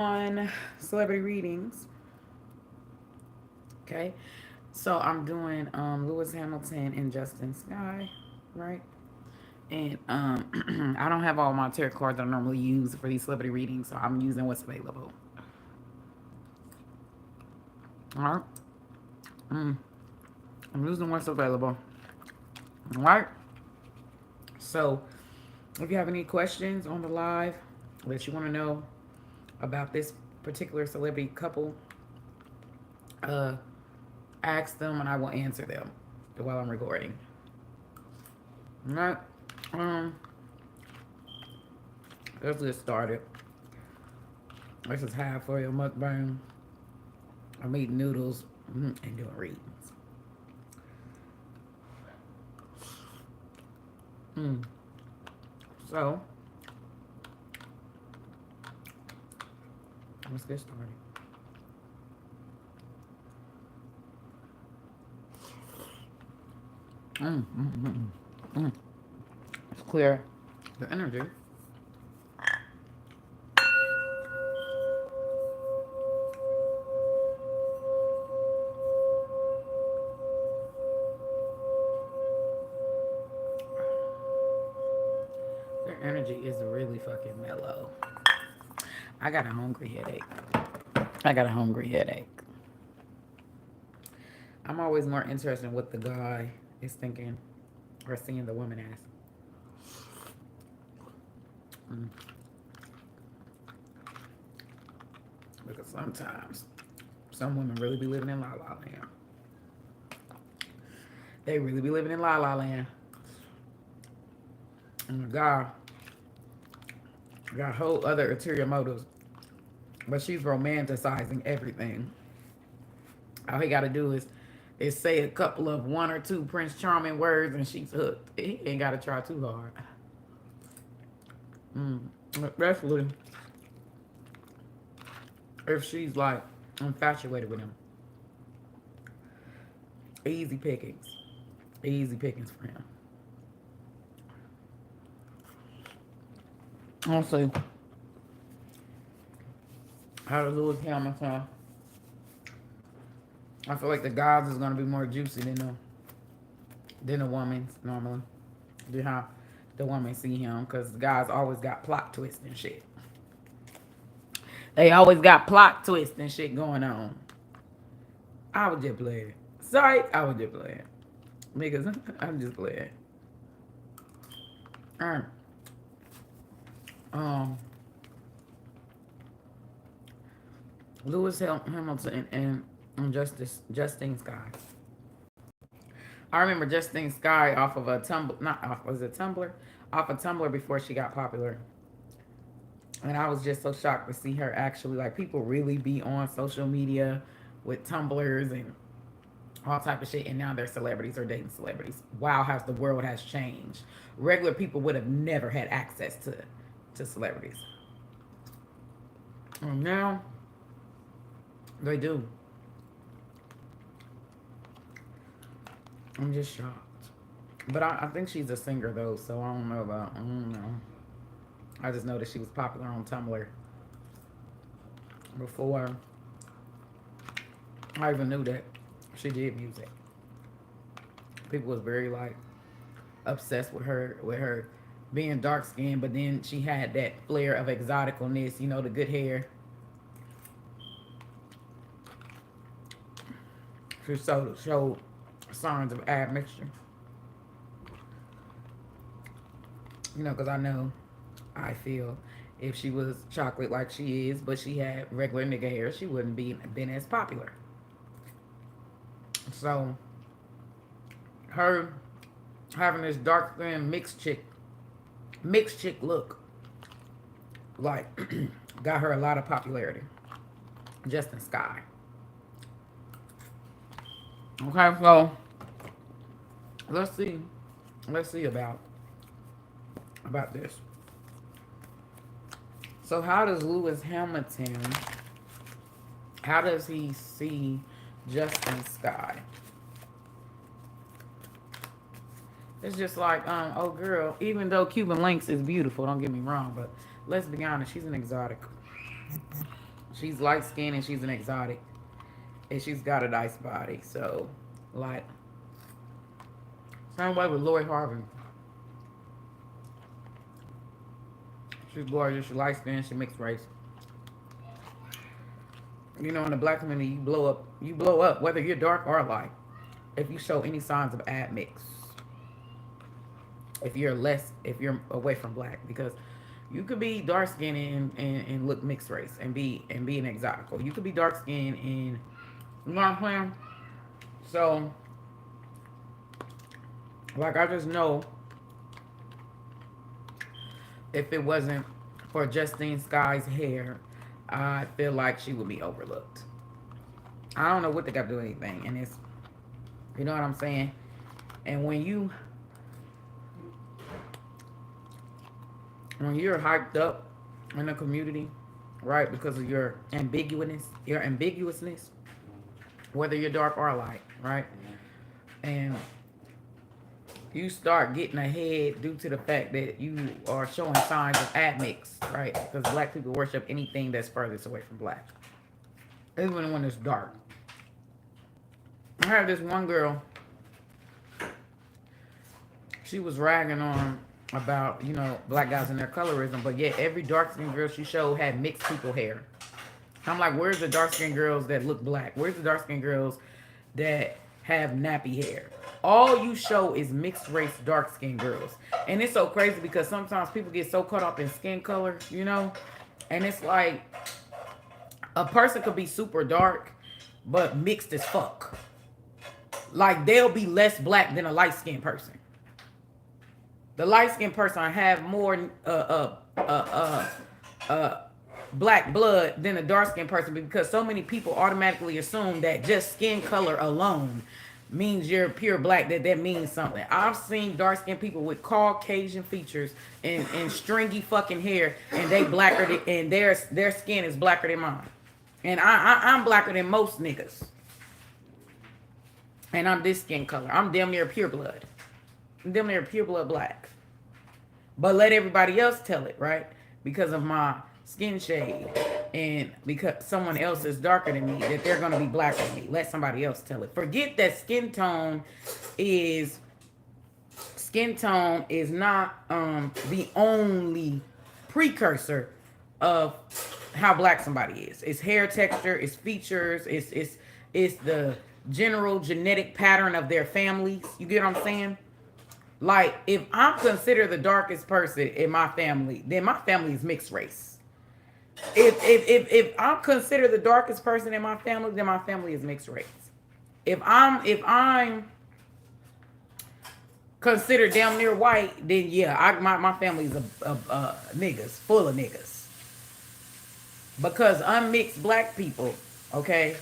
On celebrity readings. Okay. So I'm doing Lewis Hamilton and Justine Sky, right? And I don't have all my tarot cards that I normally use for these celebrity readings, so I'm using what's available. All right. I'm using what's available. All right. So if you have any questions on the live that you want to know about this particular celebrity couple, uh, ask them and I will answer them while I'm recording. All right. Um, let's get started. This is half for your mukbang. I'm eating noodles and doing readings. So let's get started. Let's clear the energy. Their energy is really fucking mellow. I got a hungry headache. I got a hungry headache. I'm always more interested in what the guy is thinking or seeing the woman as. Because sometimes some women really be living in la la land. They really be living in la la land. And the guy got whole other ulterior motives. But she's romanticizing everything. All he got to do is say a couple of one or two Prince Charming words and she's hooked. He ain't got to try too hard. Especially if she's like infatuated with him. Easy pickings. Easy pickings for him. I'll see. How does Lewis Hamilton? I feel like the guys is gonna be more juicy than the woman's normally. Than how the woman see him, because the guys always got plot twists and shit. They always got plot twists and shit going on. I was just playing. Sorry, I was just playing. Because I'm just playing. Alright. Um Lewis Hamilton and Justine Sky. I remember Justine Sky off of a Tumblr, not off, was it Tumblr? Off of Tumblr before she got popular. And I was just so shocked to see her actually, like, people really be on social media with Tumblrs and all type of shit, and now they're celebrities or dating celebrities. Wow, how the world has changed. Regular people would have never had access to celebrities. And now they do. I'm just shocked. But I think she's a singer though, so I don't know. I just know that she was popular on Tumblr before I even knew that she did music. People was very like obsessed with her being dark skinned, but then she had that flair of exoticalness, the good hair. She showed signs of admixture. Because I feel if she was chocolate like she is, but she had regular nigga hair, she wouldn't been as popular. So her having this dark skin mixed chick look, like got her a lot of popularity. Justine Sky. Okay, so let's see about this. So how does Lewis Hamilton, how does he see Justine Sky? It's just like, oh girl, even though Cuban Links is beautiful, don't get me wrong, but let's be honest, she's an exotic. She's light skinned and she's an exotic. And she's got a nice body. So, like, same way with Lori Harvey. She's gorgeous. She's light skinned. She mixed race. You know, in the black community, you blow up. You blow up whether you're dark or light. If you show any signs of admix, if you're away from black, because you could be dark skinned and look mixed race and be an exotic. Or you could be dark skinned and you know what I'm saying? So, like, I just know if it wasn't for Justine Sky's hair, I feel like she would be overlooked. I don't know what they got to do with anything, and it's, you know what I'm saying? And when you're hyped up in the community, right, because of your ambiguousness, whether you're dark or light, right, and you start getting ahead due to the fact that you are showing signs of admix, right? Because black people worship anything that's furthest away from black, even when it's dark. I have this one girl. She was ragging on about, you know, black guys and their colorism, but yet every dark-skinned girl she showed had mixed people hair. I'm like, where's the dark-skinned girls that look black? Where's the dark-skinned girls that have nappy hair? All you show is mixed race dark-skinned girls. And it's so crazy because sometimes people get so caught up in skin color, you know? And it's like a person could be super dark, but mixed as fuck. Like, they'll be less black than a light-skinned person. The light-skinned person have more black blood than a dark-skinned person, because so many people automatically assume that just skin color alone means you're pure black, that means something. I've seen dark-skinned people with Caucasian features and stringy fucking hair, and they blacker than, and their skin is blacker than mine. And I'm blacker than most niggas. And I'm this skin color. I'm damn near pure blood. I'm damn near pure blood black. But let everybody else tell it, right? Because of my skin shade, and because someone else is darker than me, that they're going to be blacker than me. Let somebody else tell it. Forget that skin tone is not the only precursor of how black somebody is. It's hair texture, it's features, it's the general genetic pattern of their families. You get what I'm saying? Like, if I'm considered the darkest person in my family, then my family is mixed race. If I'm considered the darkest person in my family, then my family is mixed race. If I'm considered damn near white, then yeah, my family's a niggas, full of niggas. Because unmixed black people, okay,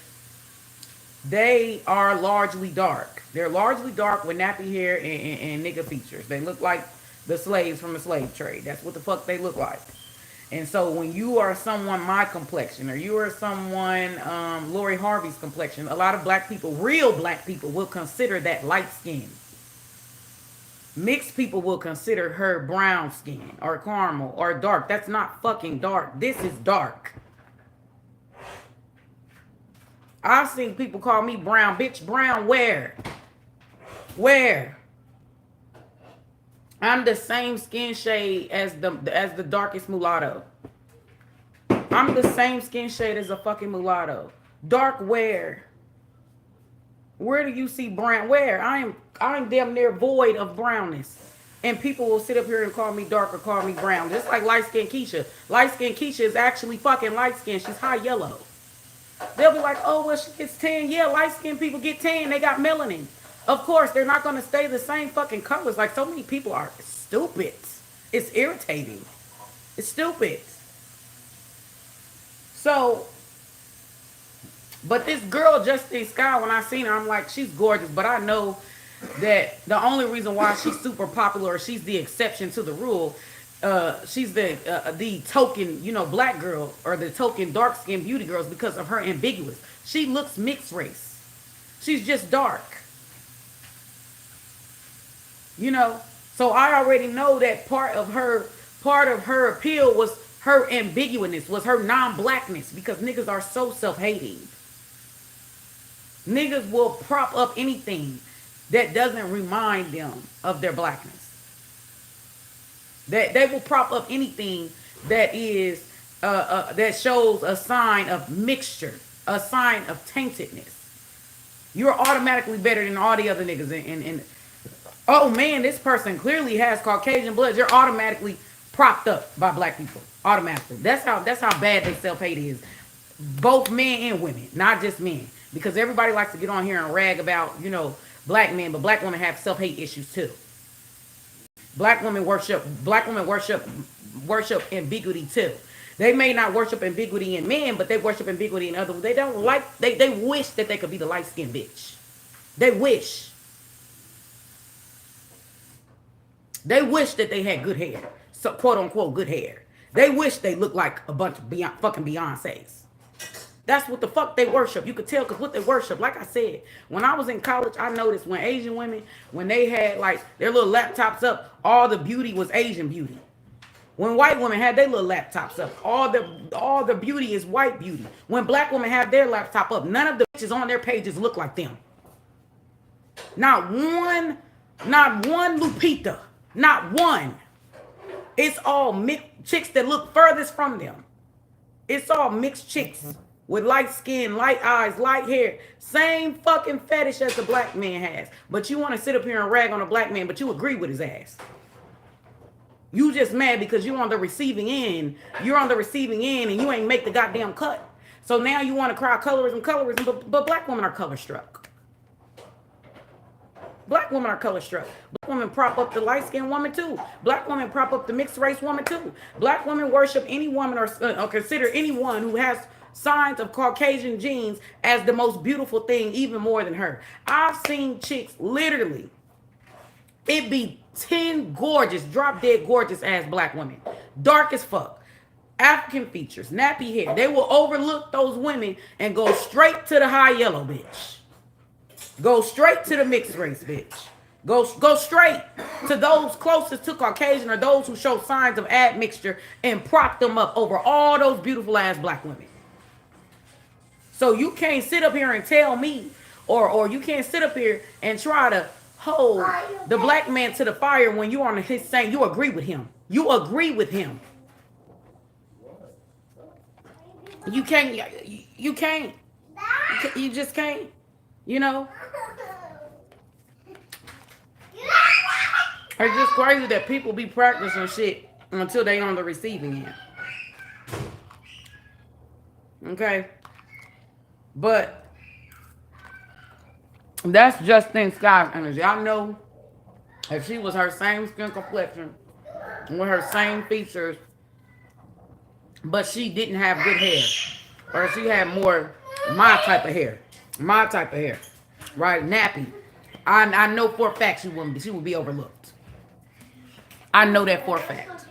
they are largely dark. They're largely dark with nappy hair and nigga features. They look like the slaves from the slave trade. That's what the fuck they look like. And so when you are someone my complexion, or you are someone Lori Harvey's complexion, a lot of black people, real black people, will consider that light skin. Mixed people will consider her brown skin or caramel or dark. That's not fucking dark. This is dark. I've seen people call me brown. Bitch, brown where? Where? I'm the same skin shade as the darkest mulatto. I'm the same skin shade as a fucking mulatto. Dark where? Where do you see brown? Where? I'm damn near void of brownness. And people will sit up here and call me dark or call me brown. Just like light-skinned Keisha. Light-skinned Keisha is actually fucking light-skinned. She's high yellow. They'll be like, oh, well, she gets tan. Yeah, light-skinned people get tan. They got melanin. Of course, they're not going to stay the same fucking colors. Like, so many people are stupid. It's irritating. It's stupid. So, but this girl, Justine Sky, when I seen her, I'm like, she's gorgeous. But I know that the only reason why she's super popular, or she's the exception to the rule, she's the token, you know, black girl, or the token dark-skinned beauty girls, because of her ambiguous. She looks mixed race. She's just dark. You know, so I already know that part of her appeal was her ambiguousness, was her non-blackness, because niggas are so self-hating. Niggas will prop up anything that doesn't remind them of their blackness. That they will prop up anything that is that shows a sign of mixture, a sign of taintedness. You're automatically better than all the other niggas. And oh man, this person clearly has Caucasian blood. You're automatically propped up by black people. Automatically. That's how bad they self-hate is. Both men and women, not just men. Because everybody likes to get on here and rag about, you know, black men, but black women have self-hate issues too. Black women worship ambiguity too. They may not worship ambiguity in men, but they worship ambiguity in other. They don't like, they wish that they could be the light-skinned bitch. They wish. They wish that they had good hair. So, quote unquote, good hair. They wish they looked like a bunch of fucking Beyoncés. That's what the fuck they worship. You could tell because what they worship. Like I said, when I was in college, I noticed when Asian women, when they had like their little laptops up, all the beauty was Asian beauty. When white women had their little laptops up, all the beauty is white beauty. When black women have their laptop up, none of the bitches on their pages look like them. Not one Lupita. Not one. It's all mixed chicks that look furthest from them. It's all mixed chicks with light skin, light eyes, light hair. Same fucking fetish as the black man has. But you want to sit up here and rag on a black man, but you agree with his ass. You just mad because you're on the receiving end. You're on the receiving end and you ain't make the goddamn cut. So now you want to cry colorism, but black women are color struck. Black women are color struck. Black women prop up the light-skinned woman too. Black women prop up the mixed race woman too. Black women worship any woman or consider anyone who has signs of Caucasian genes as the most beautiful thing, even more than her. I've seen chicks literally, it be 10 gorgeous, drop dead gorgeous ass black women. Dark as fuck. African features, nappy hair. They will overlook those women and go straight to the high yellow bitch. Go straight to the mixed race bitch. Go straight to those closest to Caucasian or those who show signs of admixture and prop them up over all those beautiful ass black women. So you can't sit up here and tell me, or you can't sit up here and try to hold the black man to the fire when you on his saying you agree with him. You agree with him. You can't. You can't. You just can't. You know. It's just crazy that people be practicing shit until they on the receiving end. Okay. But that's Justine Sky's energy. I know if she was her same skin complexion with her same features, but she didn't have good hair, or she had more my type of hair, right? Nappy. I know for a fact she would be overlooked. I know that for a fact.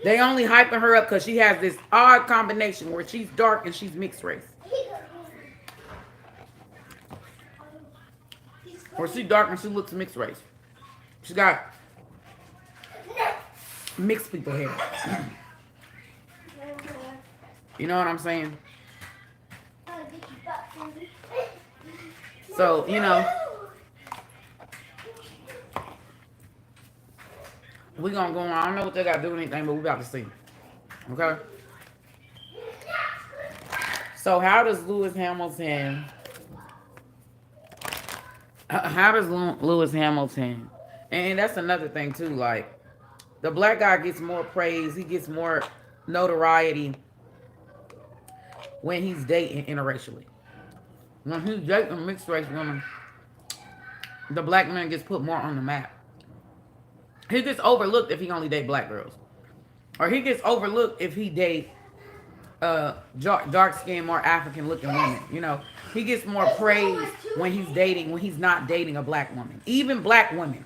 They only hyping her up because she has this odd combination where she's dark and she's mixed race. Or she's dark and she looks mixed race. She got mixed people hair. You know what I'm saying? So, you know, we gonna go on. I don't know what they got to do with anything, but we about to see. Okay? So how does Lewis Hamilton... And that's another thing too, like, the black guy gets more praise, he gets more notoriety when he's dating interracially. When he's dating a mixed race woman, the black man gets put more on the map. He gets overlooked if he only date black girls. Or he gets overlooked if he date dark-skinned, more African-looking women. You know, he gets more praise when he's not dating a black woman. Even black women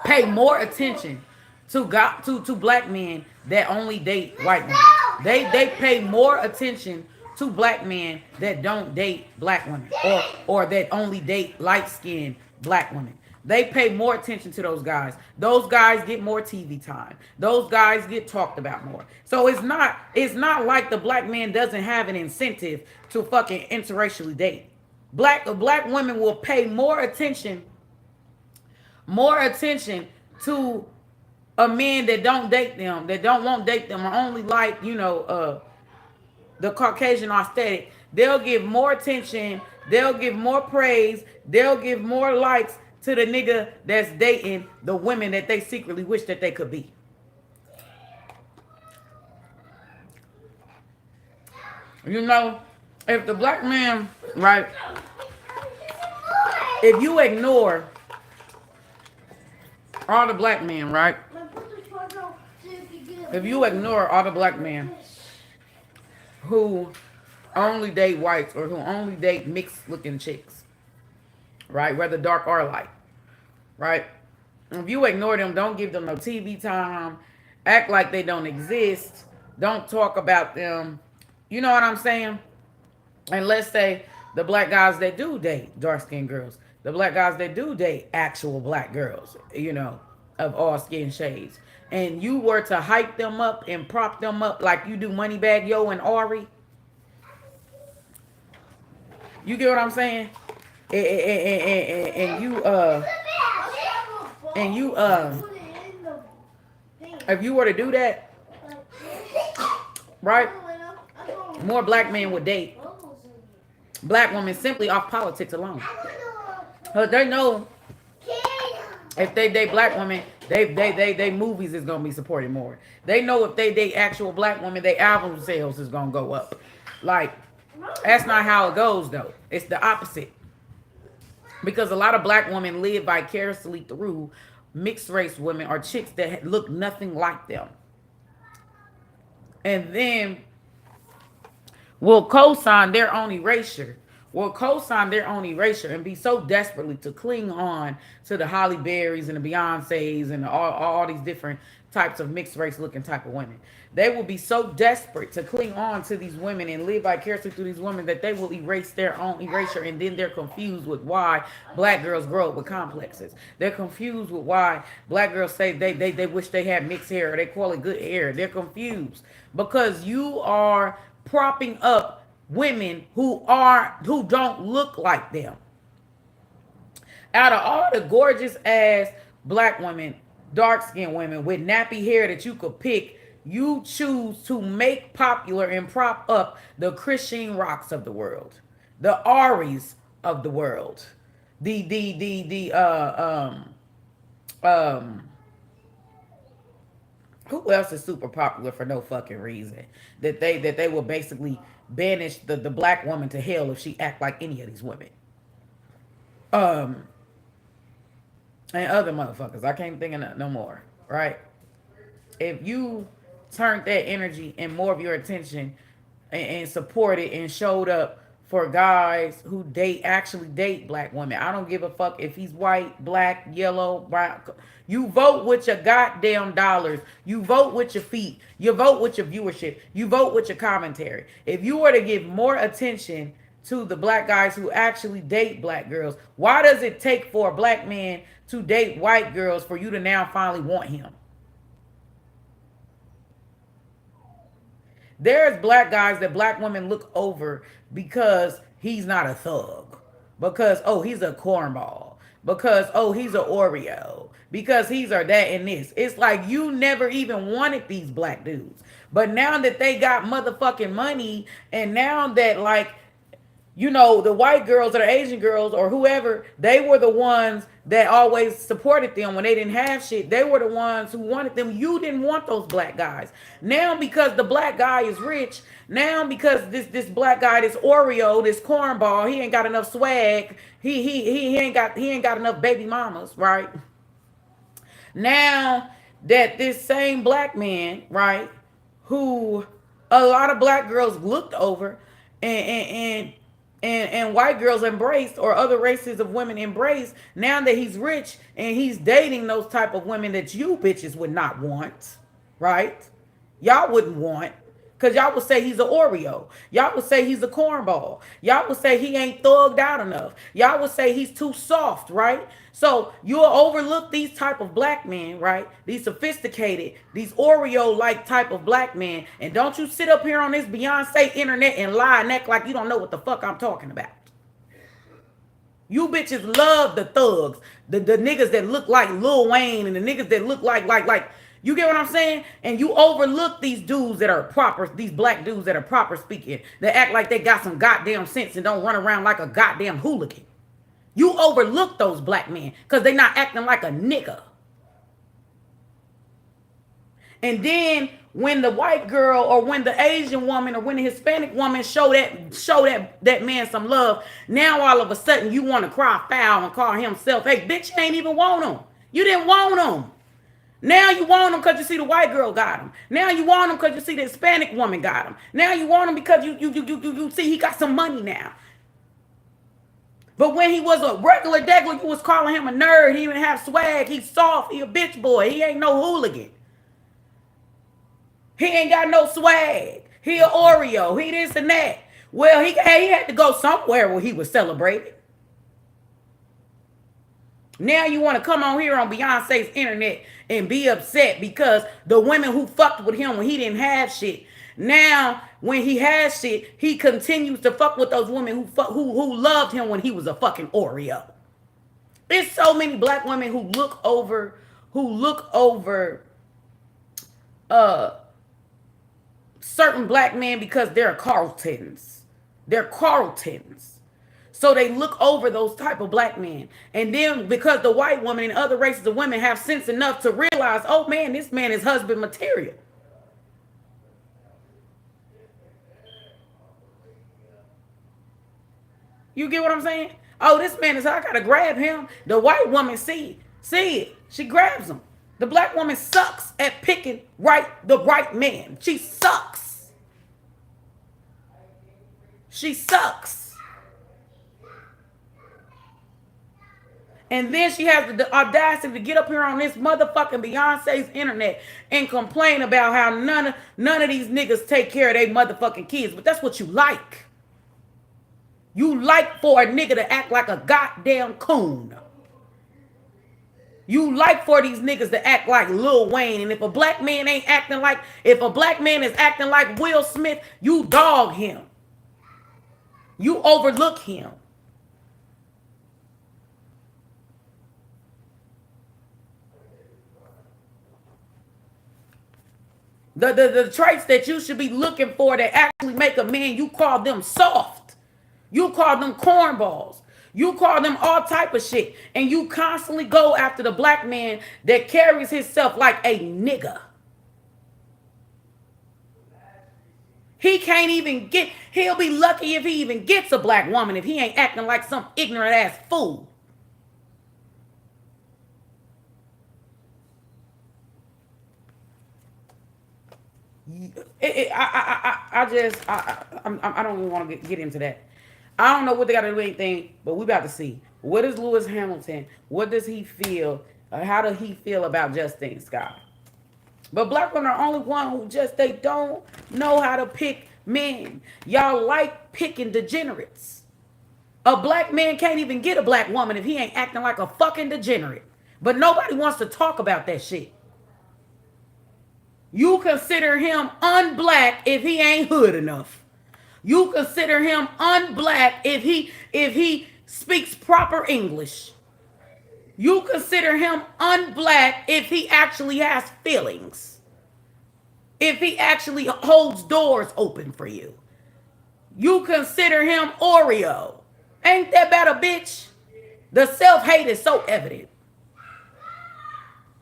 pay more attention to black men that only date white women. They pay more attention to black men that don't date black women, or that only date light-skinned black women. They pay more attention to those guys. Those guys get more TV time. Those guys get talked about more. So it's not like the black man doesn't have an incentive to fucking interracially date. Black women will pay more attention to a man that don't date them, that don't want to date them, or only like, the Caucasian aesthetic. They'll give more attention, they'll give more praise, they'll give more likes to the nigga that's dating the women that they secretly wish that they could be. You know, if the black man, right, if you ignore all the black men, right? If you ignore all the black men who only date whites or who only date mixed looking chicks, right? Whether dark or light, right? If you ignore them, don't give them no TV time, act like they don't exist, don't talk about them. You know what I'm saying? And let's say the black guys that do date dark skinned girls, the black guys that do date actual black girls, of all skin shades, and you were to hype them up and prop them up like you do Moneybag Yo and Ari, you get what I'm saying? And you if you were to do that, right? More black men would date black women simply off politics alone. Cause they know if they date black women, they movies is gonna be supported more. They know if they date actual black women, their album sales is gonna go up. Like, that's not how it goes though. It's the opposite. Because a lot of black women live vicariously through mixed race women or chicks that look nothing like them. And then will co-sign their own erasure. Will co-sign their own erasure and be so desperately to cling on to the Holly Berrys and the Beyoncés and all these different types of mixed race looking type of women. They will be so desperate to cling on to these women and live vicariously through these women that they will erase their own erasure, and then they're confused with why black girls grow up with complexes. They're confused with why black girls say they wish they had mixed hair or they call it good hair. They're confused because you are propping up women who don't look like them. Out of all the gorgeous ass black women, dark skinned women with nappy hair that you could pick, you choose to make popular and prop up the Christine Rocks of the world, the Aries of the world, the who else is super popular for no fucking reason that they will basically banish the black woman to hell if she act like any of these women, and other motherfuckers. I can't think of no more, right? If you turned that energy and more of your attention and supported and showed up for guys who actually date black women. I don't give a fuck if he's white, black, yellow, brown. You vote with your goddamn dollars. You vote with your feet. You vote with your viewership. You vote with your commentary. If you were to give more attention to the black guys who actually date black girls, why does it take for a black man to date white girls for you to now finally want him? There's black guys that black women look over because he's not a thug. Because, oh, he's a cornball. Because, oh, he's an Oreo. Because he's or that and this. It's like you never even wanted these black dudes. But now that they got motherfucking money, and now that, like, the white girls or the Asian girls or whoever, they were the ones that always supported them when they didn't have shit. They were the ones who wanted them. You didn't want those black guys. Now because the black guy is rich, now because this black guy, this Oreo, this cornball, he ain't got enough swag. He ain't got enough baby mamas, right? Now that this same black man, right, who a lot of black girls looked over and white girls embraced, or other races of women embraced, now that he's rich and he's dating those type of women that you bitches would not want, right? Y'all wouldn't want, Because y'all would say he's an Oreo. Y'all would say he's a cornball. Y'all would say he ain't thugged out enough. Y'all would say he's too soft, right? So you'll overlook these type of black men, right? These sophisticated, these Oreo-like type of black men. And don't you sit up here on this Beyonce internet and lie and act like you don't know what the fuck I'm talking about. You bitches love the thugs, the niggas that look like Lil Wayne and the niggas that look like, you get what I'm saying? And you overlook these dudes that are proper, these black dudes that are proper speaking, that act like they got some goddamn sense and don't run around like a goddamn hooligan. You overlook those black men because they not acting like a nigga. And then when the white girl or when the Asian woman or when the Hispanic woman show that man some love, now all of a sudden you want to cry foul and call himself, hey, bitch, you ain't even want him. You didn't want him. Now you want him because you see the white girl got him. Now you want him because you see the Hispanic woman got him. Now you want him because you see he got some money now. But when he was a regular degular, you was calling him a nerd. He didn't have swag. He's soft. He a bitch boy. He ain't no hooligan. He ain't got no swag. He a Oreo. He this and that. Well, he had to go somewhere where he was celebrated. Now you want to come on here on Beyonce's internet and be upset because the women who fucked with him when he didn't have shit. Now, when he has shit, he continues to fuck with those women who loved him when he was a fucking Oreo. There's so many black women who look over certain black men because they're Carltons. They're Carltons. So they look over those type of black men. And then because the white woman and other races of women have sense enough to realize, oh man, this man is husband material. You get what I'm saying? Oh, this man is, I gotta grab him. The white woman see it. She grabs him. The black woman sucks at picking the right man. She sucks. She sucks. And then she has the audacity to get up here on this motherfucking Beyonce's internet and complain about how none of these niggas take care of their motherfucking kids. But that's what you like. You like for a nigga to act like a goddamn coon. You like for these niggas to act like Lil Wayne. And if a black man is acting like Will Smith, you dog him. You overlook him. The traits that you should be looking for that actually make a man, you call them soft. You call them cornballs. You call them all type of shit. And you constantly go after the black man that carries himself like a nigga. He'll be lucky if he even gets a black woman if he ain't acting like some ignorant ass fool. I don't even want to get into that. I don't know what they got to do with anything, but we about to see. What is Lewis Hamilton? What does he feel? How does he feel about Justine Sky? But black women are the only one who they don't know how to pick men. Y'all like picking degenerates. A black man can't even get a black woman if he ain't acting like a fucking degenerate. But nobody wants to talk about that shit. You consider him unblack if he ain't hood enough. You consider him unblack if he speaks proper English. You consider him unblack if he actually has feelings. If he actually holds doors open for you. You consider him Oreo. Ain't that about a bitch? The self-hate is so evident.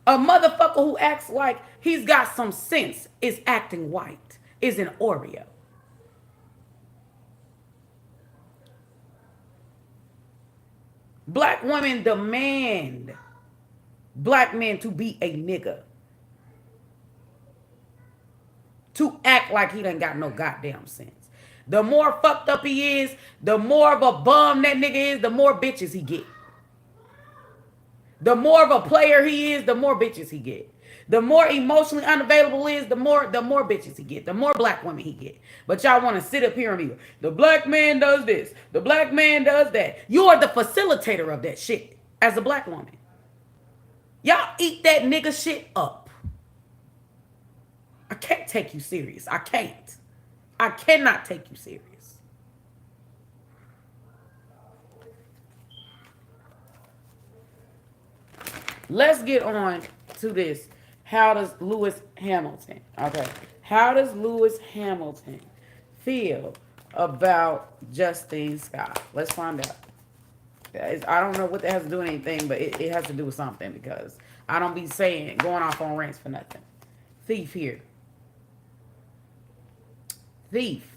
A motherfucker who acts like he's got some sense is acting white, is an Oreo. Black women demand black men to be a nigga. To act like he done got no goddamn sense. The more fucked up he is, the more of a bum that nigga is, the more bitches he get. The more of a player he is, the more bitches he get. The more emotionally unavailable is, the more bitches he get, the more black women he get. But y'all want to sit up here and be, the black man does this, the black man does that. You are the facilitator of that shit as a black woman. Y'all eat that nigga shit up. I can't take you serious. I can't. I cannot take you serious. Let's get on to this. How does Lewis Hamilton, okay, how does Lewis Hamilton feel about Justine Sky? Let's find out. I don't know what that has to do with anything, but it has to do with something because I don't be saying, going off on rants for nothing. Thief here. Thief.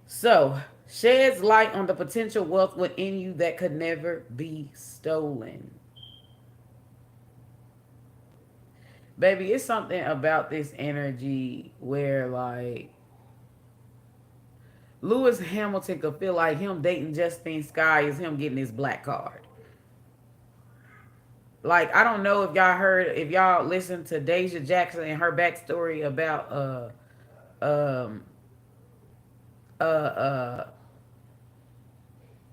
So, sheds light on the potential wealth within you that could never be stolen. Baby, it's something about this energy where, like, Lewis Hamilton could feel like him dating Justine Sky is him getting his black card. Like, I don't know if y'all heard, if y'all listened to Deja Jackson and her backstory about um uh uh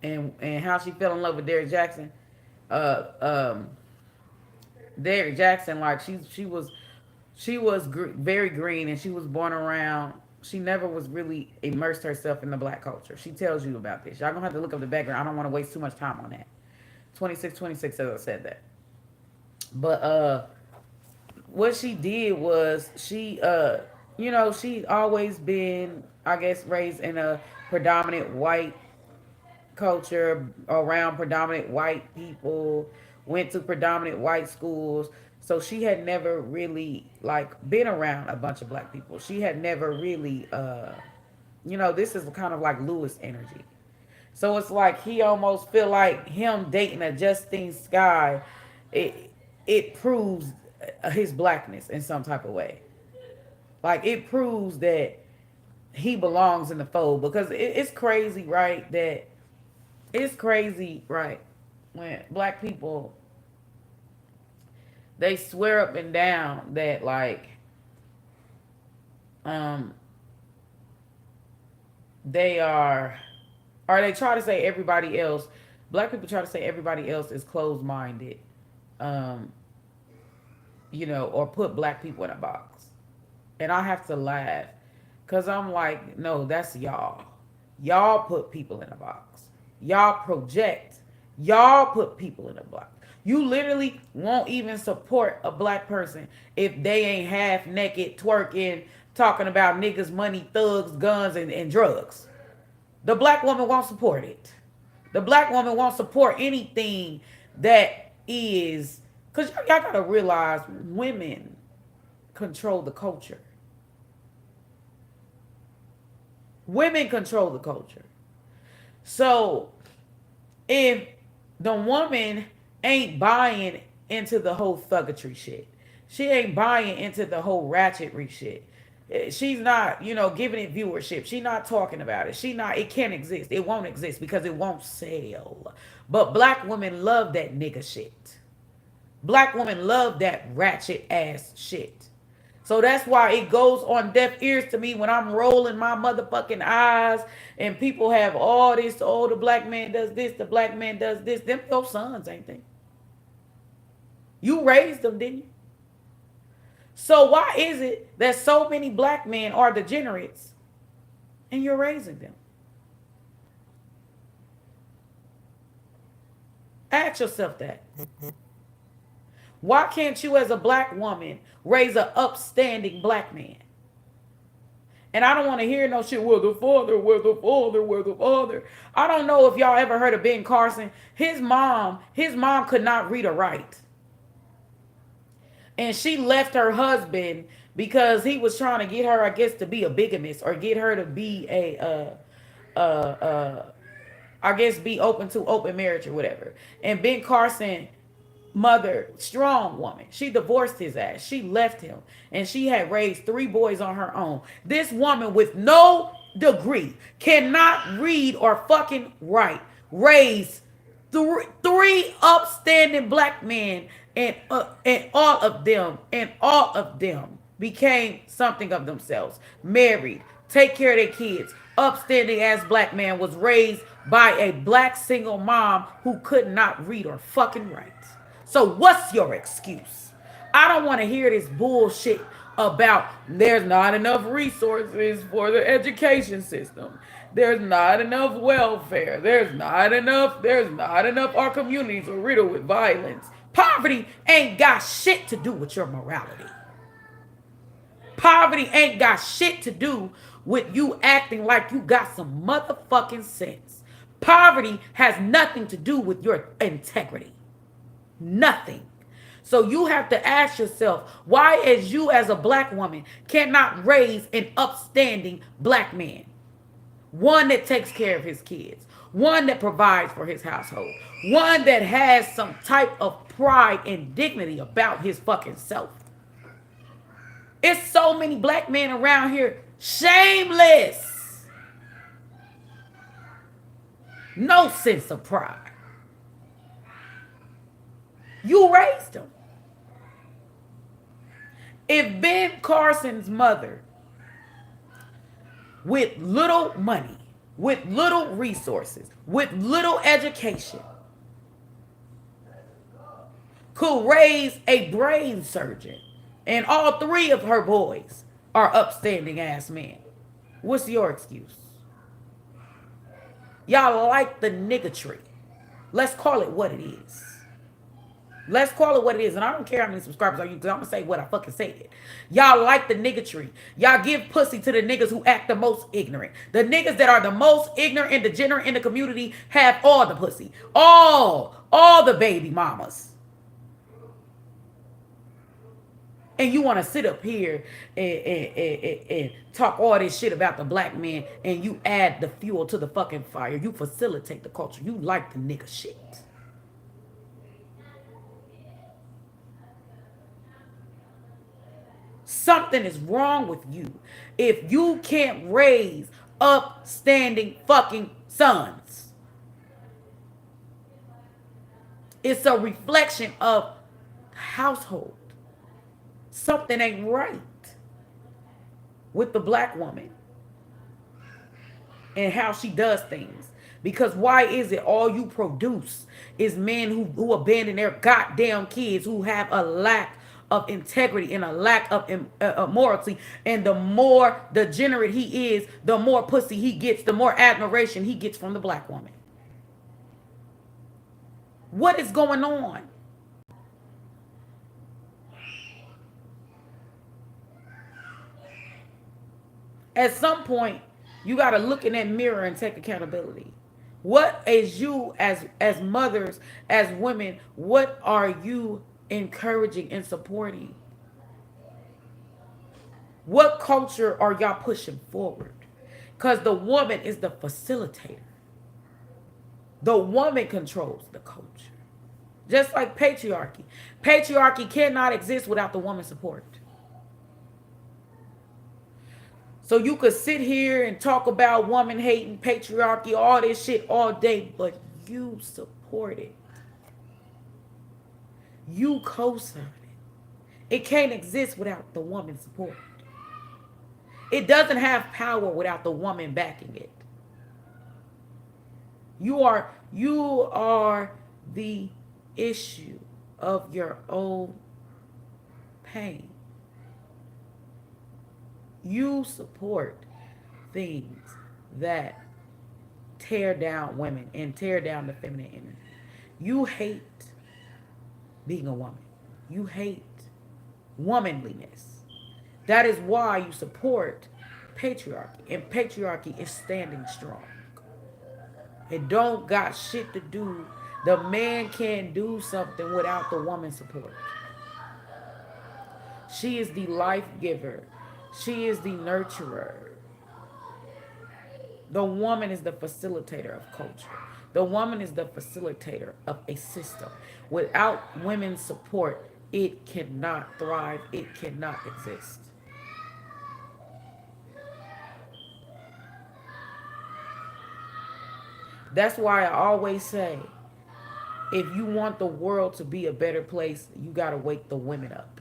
and how she fell in love with Derek Jackson. Uh um Derek Jackson, like she was very green, and she was born around. She never was really immersed herself in the black culture. She tells you about this. Y'all gonna have to look up the background. I don't want to waste too much time on that. 26 as I said that. But what she did was she always been, I guess, raised in a predominant white culture, around predominant white people, went to predominant white schools. So she had never really like been around a bunch of black people. She had never really this is kind of like Lewis energy. So it's like he almost feel like him dating a Justine Sky, it it proves his blackness in some type of way. Like it proves that he belongs in the fold because it's crazy, right? That it's crazy, right? When black people, they swear up and down that like um they are, or they try to say everybody else, black people try to say everybody else is closed minded, um or put black people in a box. And I have to laugh because I'm like, no, that's y'all. Y'all put people in a box. Y'all project. Y'all put people in a box. You literally won't even support a black person if they ain't half naked, twerking, talking about niggas, money, thugs, guns, and drugs. The black woman won't support it. The black woman won't support anything that is, because y'all gotta realize women control the culture. Women control the culture. So if the woman ain't buying into the whole thuggetry shit, she ain't buying into the whole ratchetry shit. She's not, giving it viewership. She's not talking about it. It can't exist. It won't exist because it won't sell. But black women love that nigga shit. Black women love that ratchet ass shit. So that's why it goes on deaf ears to me when I'm rolling my motherfucking eyes and people have all this, oh, the black man does this, the black man does this. Them your sons, ain't they? You raised them, didn't you? So why is it that so many black men are degenerates and you're raising them? Ask yourself that. Why can't you as a black woman raise an upstanding black man? And I don't want to hear no shit, well, the father, where the father, where the father. I don't know if y'all ever heard of Ben Carson. His mom could not read or write. And she left her husband because he was trying to get her, I guess, to be a bigamist or get her to be I guess, be open to open marriage or whatever. And Ben Carson, mother, strong woman, she divorced his ass. She left him. And she had raised 3 boys on her own. This woman with no degree, cannot read or fucking write, raised three upstanding black men and all of them became something of themselves. Married, take care of their kids. Upstanding ass black man was raised by a black single mom who could not read or fucking write. So what's your excuse? I don't want to hear this bullshit about there's not enough resources for the education system. There's not enough welfare. There's not enough. Our communities are riddled with violence. Poverty ain't got shit to do with your morality. Poverty ain't got shit to do with you acting like you got some motherfucking sense. Poverty has nothing to do with your integrity. Nothing. So you have to ask yourself, why is you as a black woman cannot raise an upstanding black man? One that takes care of his kids. One that provides for his household. One that has some type of pride and dignity about his fucking self. It's so many black men around here shameless. No sense of pride. You raised them. If Ben Carson's mother, with little money, with little resources, with little education, could raise a brain surgeon, and all three of her boys are upstanding ass men, what's your excuse? Y'all like the niggatry. Let's call it what it is. Let's call it what it is. And I don't care how many subscribers are you, because I'm going to say what I fucking said. Y'all like the niggatry. Y'all give pussy to the niggas who act the most ignorant. The niggas that are the most ignorant and degenerate in the community have all the pussy. All the baby mamas. And you want to sit up here and talk all this shit about the black man, and you add the fuel to the fucking fire. You facilitate the culture. You like the nigga shit. Something is wrong with you if you can't raise upstanding fucking sons. It's a reflection of household. Something ain't right with the black woman and how she does things. Because why is it all you produce is men who abandon their goddamn kids, who have a lack of integrity and a lack of morality? And the more degenerate he is, the more pussy he gets, the more admiration he gets from the black woman. What is going on? At some point, you got to look in that mirror and take accountability. What is you as mothers, as women, what are you encouraging and supporting? What culture are y'all pushing forward? Because the woman is the facilitator. The woman controls the culture. Just like patriarchy. Patriarchy cannot exist without the woman's support. So you could sit here and talk about woman hating, patriarchy, all this shit all day, but you support it. You co-sign it. It can't exist without the woman's support. It doesn't have power without the woman backing it. You are the issue of your own pain. You support things that tear down women and tear down the feminine energy. You hate being a woman. You hate womanliness. That is why you support patriarchy. And patriarchy is standing strong. It don't got shit to do. The man can't do something without the woman's support. She is the life giver. She is the nurturer. The woman is the facilitator of culture. The woman is the facilitator of a system. Without women's support, it cannot thrive. It cannot exist. That's why I always say, If you want the world to be a better place, you got to wake the women up.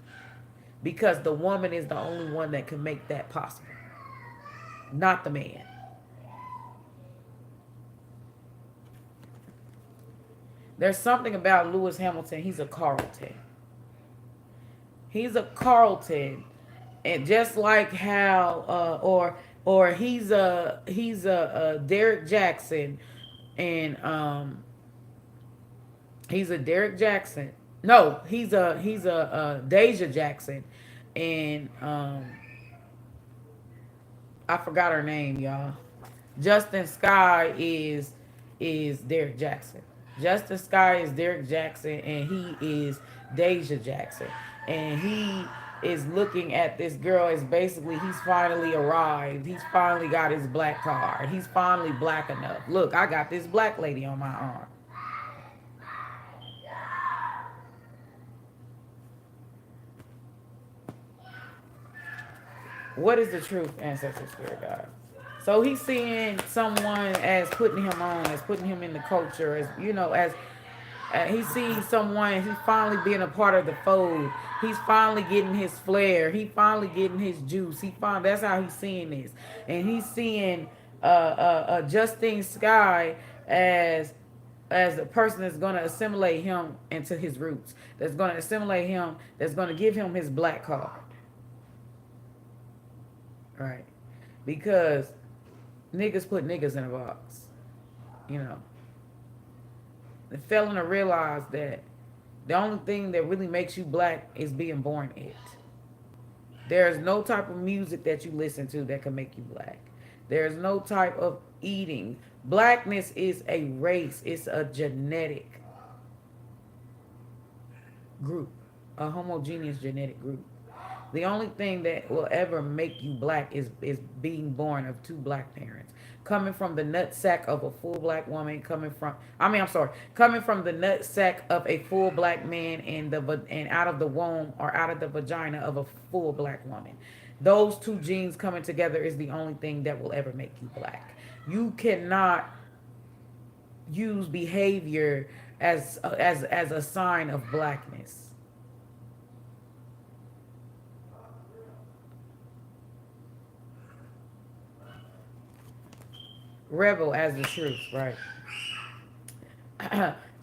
Because the woman is the only one that can make that possible, not the man. There's something about Lewis Hamilton. He's a Carlton. He's a Carlton, and just like how, or he's a Derek Jackson, and he's a Derek Jackson. No, he's a Deja Jackson, and I forgot her name, y'all. Justine Sky is Derek Jackson. Justine Sky is Derek Jackson, and he is Deja Jackson, and he is looking at this girl as basically he's finally arrived. He's finally got his black card. He's finally black enough. Look, I got this black lady on my arm. What is the truth, ancestral spirit guide? So he's seeing someone as putting him on, as putting him in the culture, as as he's seeing someone. He's finally being a part of the fold. He's finally getting his flair. He finally getting his juice. That's how he's seeing this, and he's seeing Justine Sky as as a person that's going to assimilate him into his roots. That's going to assimilate him. That's going to give him his black card. Right? Because niggas put niggas in a box. You know, and failing to realize that the only thing that really makes you black is being born it. There's no type of music that you listen to that can make you black. There's no type of eating. Blackness is a race. It's a genetic group, a homogeneous genetic group. The only thing that will ever make you black is being born of two black parents. Coming from the nut sack of a full black woman, coming from the nut sack of a full black man and out of the womb or out of the vagina of a full black woman. Those two genes coming together is the only thing that will ever make you black. You cannot use behavior as a sign of blackness. Rebel as the truth, right?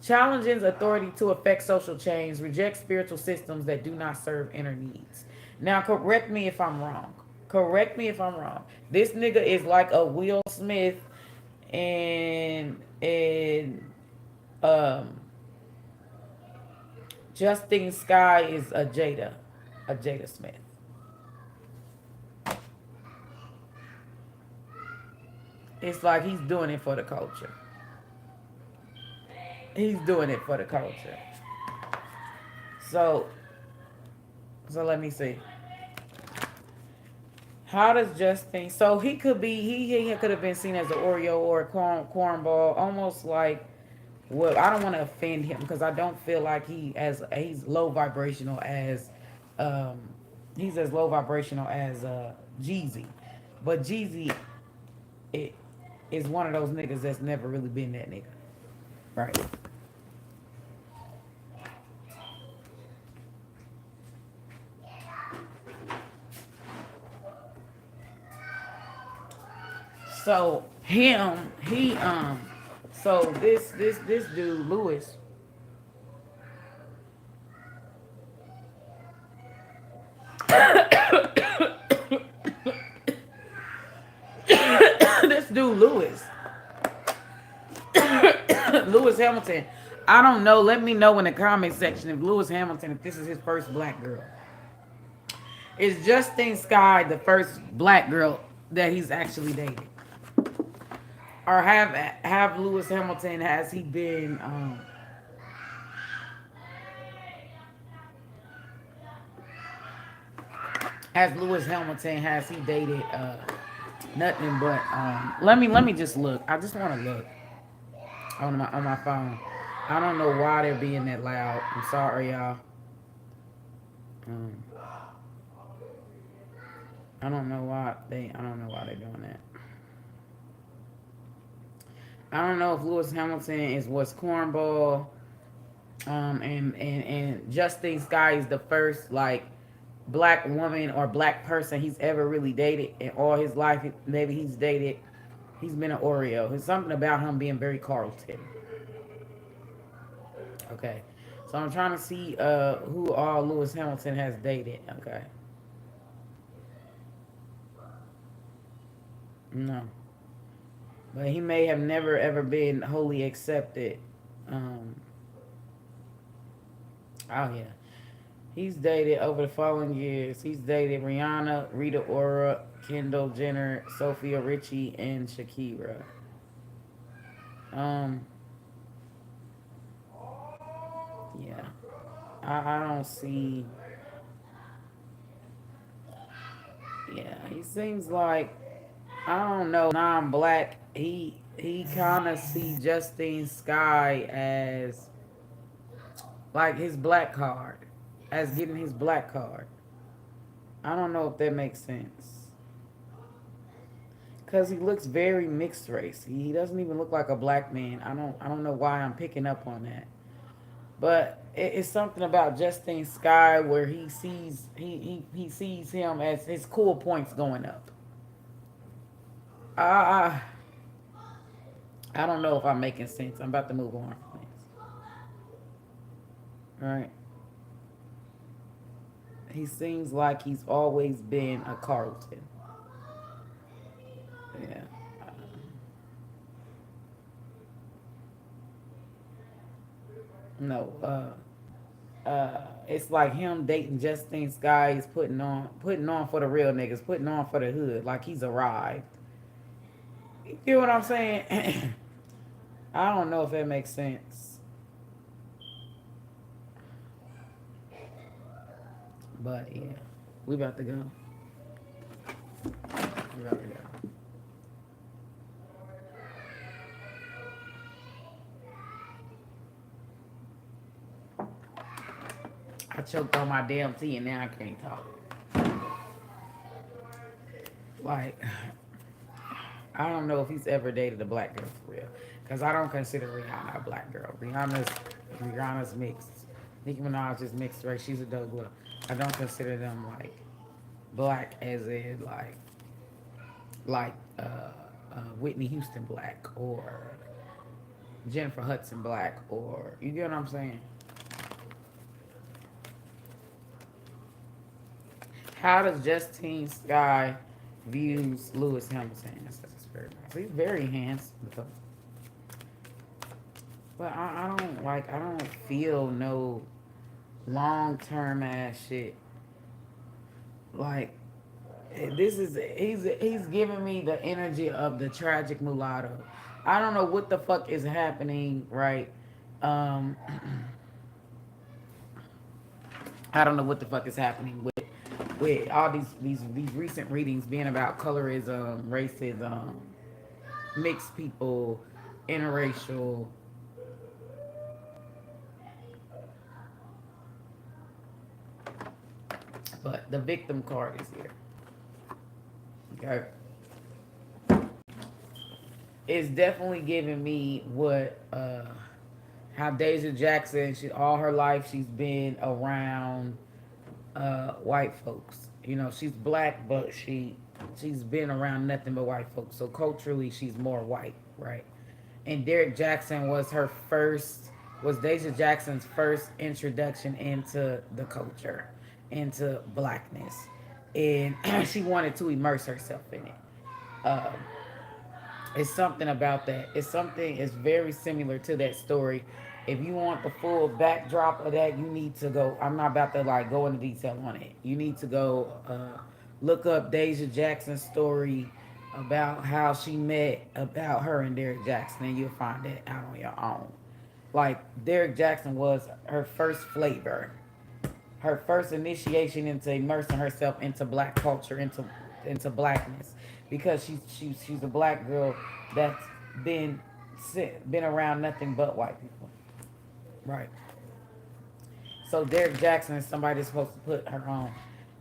Challenges authority to affect social change, reject spiritual systems that do not serve inner needs. Now, correct me if I'm wrong. Correct me if I'm wrong. This nigga is like a Will Smith and um Justine Sky is a Jada Smith. It's like he's doing it for the culture. He's doing it for the culture. So, so let me see. How does Justine? So he could be. He could have been seen as an Oreo or a cornball, almost like. Well, I don't want to offend him because I don't feel like he's low vibrational as, um, he's as low vibrational as Jeezy, but Jeezy it is one of those niggas that's never really been that nigga, right? So so this dude Lewis, this dude Lewis, Lewis Hamilton. I don't know. Let me know in the comment section if Lewis Hamilton, if this is his first black girl. Is Justine Sky the first black girl that he's actually dated? Or have Lewis Hamilton, has he dated nothing but let me just look. I just want to look on my phone. I don't know why they're being that loud. I'm sorry, y'all. Um, I don't know why they're doing that. I don't know if Lewis Hamilton was cornball And Justine Sky is the first like black woman or black person he's ever really dated in all his life. Maybe he's been an Oreo. There's something about him being very Carlton. Okay. So I'm trying to see who all Lewis Hamilton has dated. Okay. No. But he may have never ever been wholly accepted. Um, oh yeah. He's dated over the following years. He's dated Rihanna, Rita Ora, Kendall Jenner, Sophia Richie, and Shakira. Um, yeah. I don't see. Yeah, he seems like I don't know non-black. He kind of see Justine Sky as like his black card, as getting his black card. I don't know if that makes sense. Cause he looks very mixed race. He doesn't even look like a black man. I don't know why I'm picking up on that. But it's something about Justine Sky where he sees him as his cool points going up. I I don't know if I'm making sense. I'm about to move on from this. All right. He seems like he's always been a Carlton. Yeah. No. It's like him dating Justine Sky is putting on for the real niggas, putting on for the hood, like he's arrived. You feel what I'm saying? I don't know if that makes sense, but yeah, we about to go. We about to go. I choked on my damn tea and now I can't talk. Like, I don't know if he's ever dated a black girl for real, because I don't consider Rihanna a black girl. Rihanna's mixed. Nicki Minaj is mixed race. She's a Douglas. I don't consider them like black as in like Whitney Houston black or Jennifer Hudson black or you get what I'm saying? How does Justine Sky views Lewis Hamilton? That's very nice. He's very handsome, but I don't like. I don't feel no long term ass shit. Like this is he's giving me the energy of the tragic mulatto. I don't know what the fuck is happening, right? Um, I don't know what the fuck is happening with all these recent readings being about colorism, racism, mixed people, interracial. But the victim card is here. Okay, it's definitely giving me what how Deja Jackson. She all her life she's been around white folks. You know, she's black, but she's been around nothing but white folks. So culturally, she's more white, right? And Derek Jackson was Deja Jackson's first introduction into the culture, into blackness, and she wanted to immerse herself in it. Um, it's something about that. It's something. It's very similar to that story. If you want the full backdrop of that, you need to go. I'm not about to like go into detail on it. You need to go look up Deja Jackson's story about how she met, about her and Derek Jackson, and you'll find that out on your own. Like Derek Jackson was her first flavor, her first initiation into immersing herself into black culture, into blackness, because she's a black girl that's been been around nothing but white people, right? So Derek Jackson is somebody that's supposed to put her on,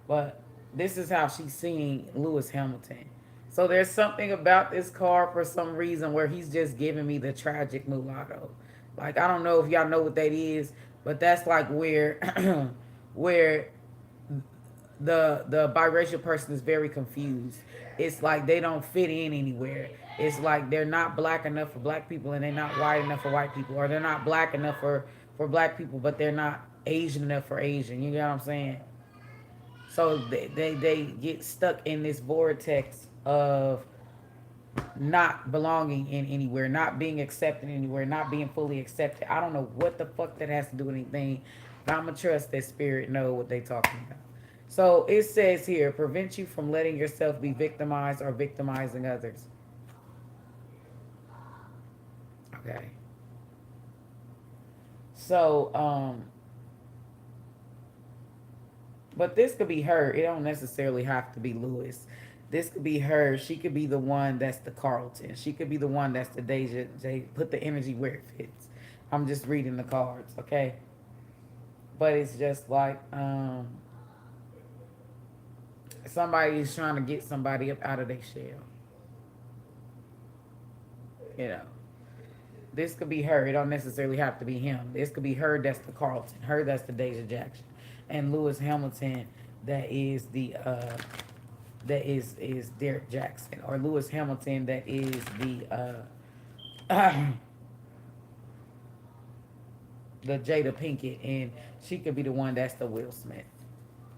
but this is how she's seeing Lewis Hamilton. So there's something about this card for some reason where he's just giving me the tragic mulatto. Like I don't know if y'all know what that is, But that's like where where the biracial person is very confused. It's like they don't fit in anywhere. It's like they're not black enough for black people and they're not white enough for white people, or they're not black enough for black people, but they're not Asian enough for Asian. You know what I'm saying? So they get stuck in this vortex of not belonging in anywhere, not being accepted anywhere, not being fully accepted. I don't know what the fuck that has to do with anything, but I'm gonna trust that spirit know what they talking about. So it says here, prevent you from letting yourself be victimized or victimizing others. Okay. So, but this could be her. It don't necessarily have to be Lewis. This could be her. She could be the one that's the Carlton. She could be the one that's the Deja. Put the energy where it fits. I'm just reading the cards, okay? But it's just like somebody's trying to get somebody up out of their shell. You know, this could be her. It don't necessarily have to be him. This could be her. That's the Carlton. Her. That's the Deja Jackson, and Lewis Hamilton. That is the that is Derek Jackson, or Lewis Hamilton. That is the Jada Pinkett, and she could be the one that's the Will Smith.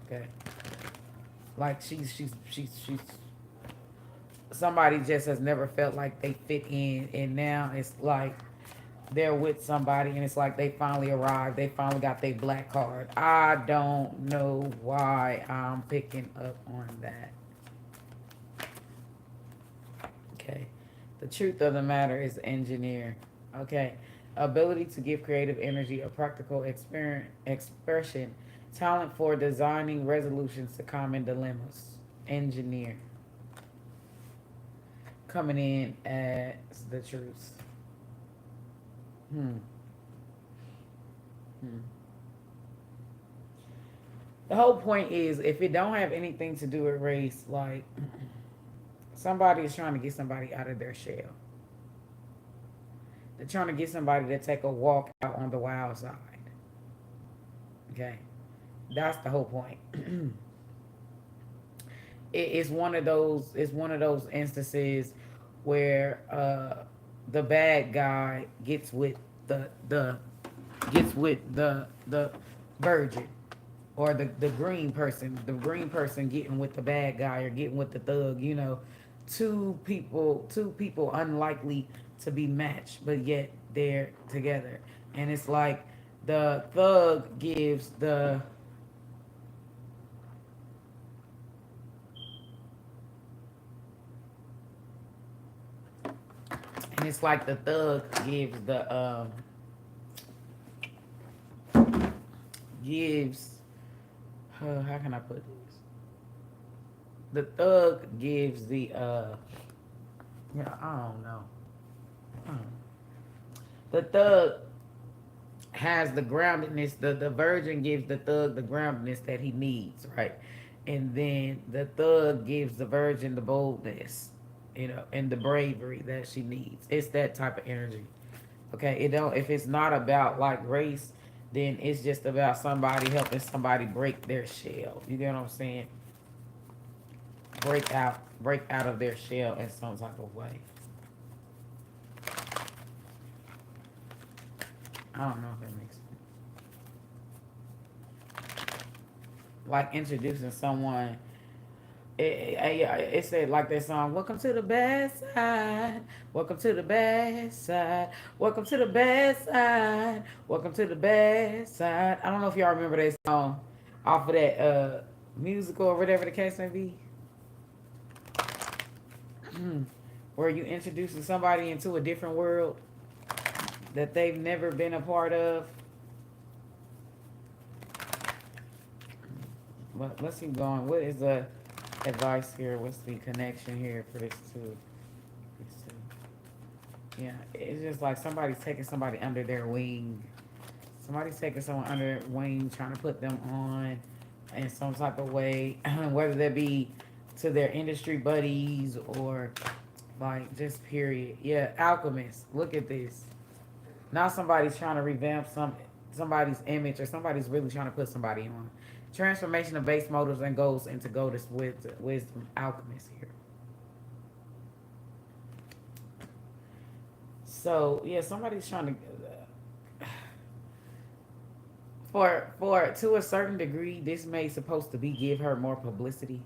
Okay, like she's somebody just has never felt like they fit in, and now it's like they're with somebody and it's like they finally arrived, they finally got their black card. I don't know why I'm picking up on that. Okay, the truth of the matter is engineer. Okay, ability to give creative energy, a practical expression, talent for designing resolutions to common dilemmas. Engineer coming in as the truth. Hmm. Hmm. The whole point is, if it don't have anything to do with race, like somebody is trying to get somebody out of their shell. They're trying to get somebody to take a walk out on the wild side. Okay, that's the whole point. It's one of those. It's one of those instances where the bad guy gets with the gets with the virgin, or the green person getting with the bad guy or getting with the thug. You know, two people unlikely to be matched, but yet they're together, and it's like the thug gives the and it's like the thug gives the gives how can I put this? The thug gives the yeah, I don't know. The thug has the groundedness, the virgin gives the thug the groundedness that he needs, right? And then the thug gives the virgin the boldness, you know, and the bravery that she needs. It's that type of energy. Okay, it don't, if it's not about like race, then it's just about somebody helping somebody break their shell. You get what I'm saying? Break out of their shell in some type of way. I don't know if that makes sense. Like introducing someone. It said like that song, welcome to the bad side, welcome to the bad side, welcome to the bad side, welcome to the bad side. I don't know if y'all remember that song off of that musical or whatever the case may be. Where you introducing somebody into a different world that they've never been a part of. But let's keep going. What is the advice here? What's the connection here for this two? These two? Yeah, it's just like somebody's taking somebody under their wing. Somebody's taking someone under their wing, trying to put them on in some type of way, whether that be to their industry buddies or like just period. Yeah, alchemist. Look at this. Now somebody's trying to revamp something. somebody's image, or somebody's really trying to put somebody on. Transformation of base motives and goals into goddess wisdom alchemist here. So yeah, somebody's trying to for to a certain degree, this may supposed to be give her more publicity.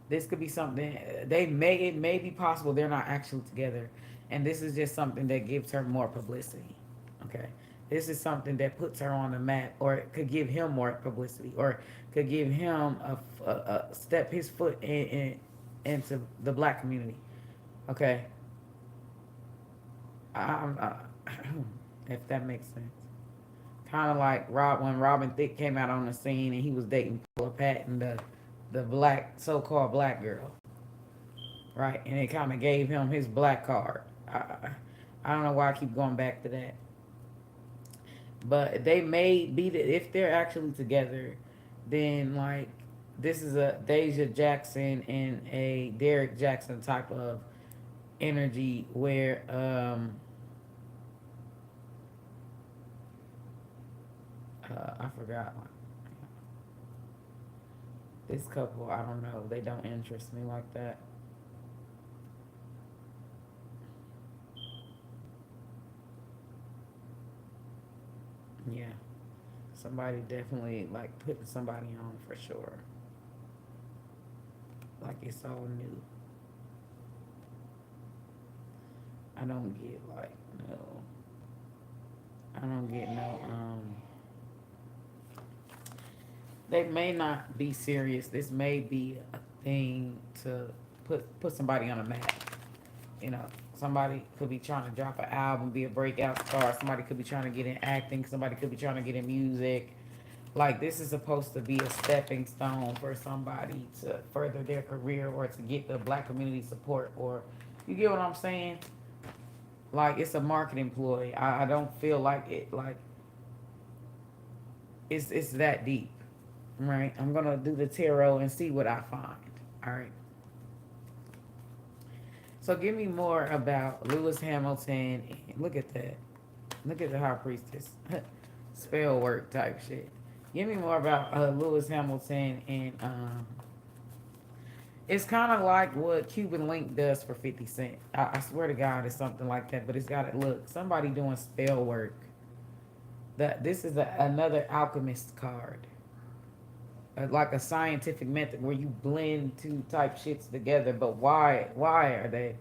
This could be something they may it may be possible they're not actually together, and this is just something that gives her more publicity. Okay, this is something that puts her on the map, or it could give him more publicity, or could give him a step his foot into the black community. Okay, I, if that makes sense. Kind of like when Robin Thicke came out on the scene and he was dating Paula Patton, the black so-called black girl, right? And it kind of gave him his black card. I don't know why I keep going back to that, but they may be that if they're actually together, then like this is a Deja Jackson and a Derek Jackson type of energy where I forgot this couple. I don't know. They don't interest me like that. Yeah, somebody definitely like putting somebody on for sure. Like it's all new. I don't get like no. I don't get no. They may not be serious. This may be a thing to put somebody on a map. You know, somebody could be trying to drop an album, be a breakout star. Somebody could be trying to get in acting. Somebody could be trying to get in music. Like this is supposed to be a stepping stone for somebody to further their career or to get the black community support. Or you get what I'm saying? Like it's a marketing ploy. I don't feel like it. Like it's that deep, right? I'm gonna do the tarot and see what I find. All right. So give me more about Lewis Hamilton. Look at that. Look at the high priestess. Spell work type shit. Give me more about Lewis Hamilton and it's kind of like what Cuban Link does for 50 Cent. I swear to God, it's something like that. But it's got to look somebody doing spell work. That this is another alchemist card, like a scientific method where you blend two type shits together. But why? Why are they?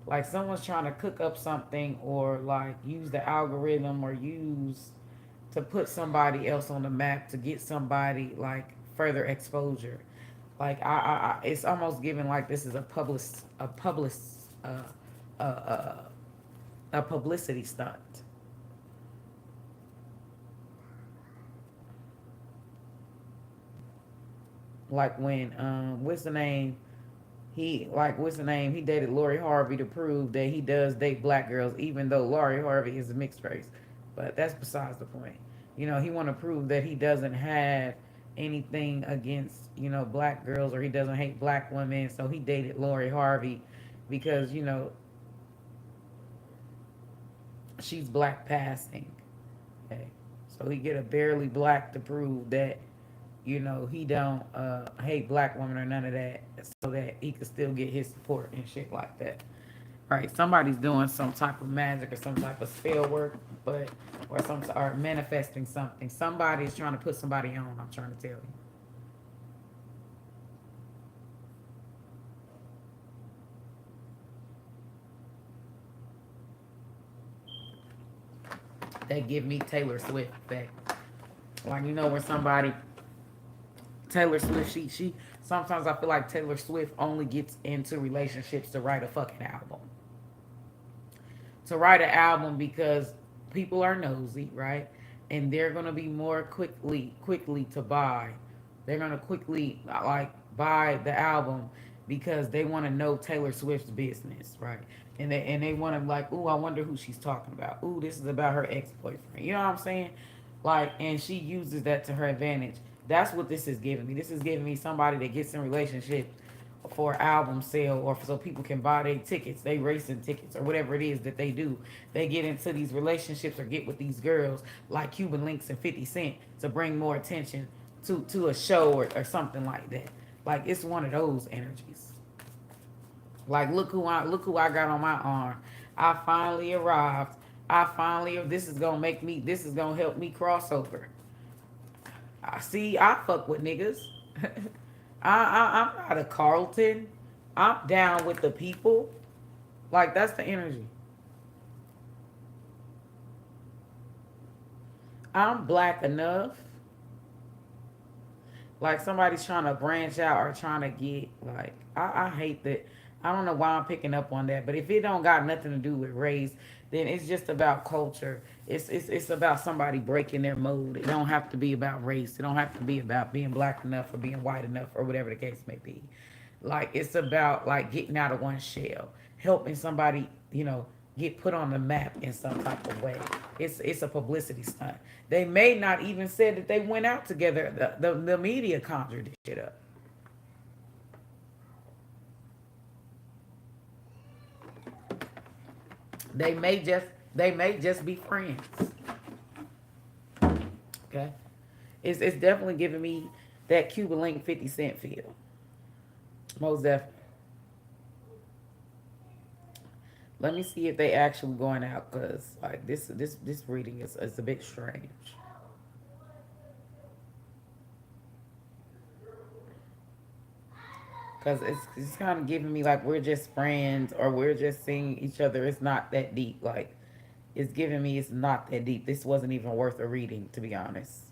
Like someone's trying to cook up something or like use the algorithm or use to put somebody else on the map to get somebody like further exposure. Like it's almost giving like this is uh, uh, a publicity stunt. Like when what's the name? He dated Lori Harvey to prove that he does date black girls, even though Lori Harvey is a mixed race. But that's besides the point. You know, he want to prove that he doesn't have anything against black girls, or he doesn't hate black women. So he dated Lori Harvey because she's black passing. Okay, so he get a barely black to prove that he don't hate black women or none of that, so that he could still get his support and shit like that. Right? Somebody's doing some type of magic or some type of spell work, but or manifesting something. Somebody's trying to put somebody on. I'm trying to tell you. They give me Taylor Swift back. Like when somebody Taylor Swift, she sometimes I feel like Taylor Swift only gets into relationships to write a fucking album. To write an album because people are nosy, right? And they're gonna be more quickly to buy. They're gonna quickly like buy the album because they want to know Taylor Swift's business, right? And they want to like, ooh, I wonder who she's talking about. Ooh, this is about her ex boyfriend. You know what I'm saying? Like, and she uses that to her advantage. That's what this is giving me. This is giving me somebody that gets in relationship for album sale or so people can buy their tickets, they racing tickets or whatever it is that they do. They get into these relationships or get with these girls like Cuban Links and 50 Cent to bring more attention to a show or something like that. Like it's one of those energies. Like look who I got on my arm. I finally arrived. I finally this is gonna make me this is gonna help me cross over. I see I fuck with niggas. I'm not a Carlton. I'm down with the people. Like that's the energy. I'm black enough. Like somebody's trying to branch out or trying to get like I hate that. I don't know why I'm picking up on that, but if it don't got nothing to do with race, then it's just about culture. It's about somebody breaking their mold. It don't have to be about race. It don't have to be about being black enough or being white enough or whatever the case may be. Like it's about like getting out of one shell, helping somebody, get put on the map in some type of way. It's a publicity stunt. They may not even said that they went out together. The media conjured this shit up. They may just they may just be friends. Okay, it's definitely giving me that Cuba Link 50 Cent feel. Most definitely. Let me see if they actually going out because like this reading is a bit strange. Because it's kind of giving me like we're just friends or we're just seeing each other. It's not that deep. Like it's giving me it's not that deep. This wasn't even worth a reading, to be honest.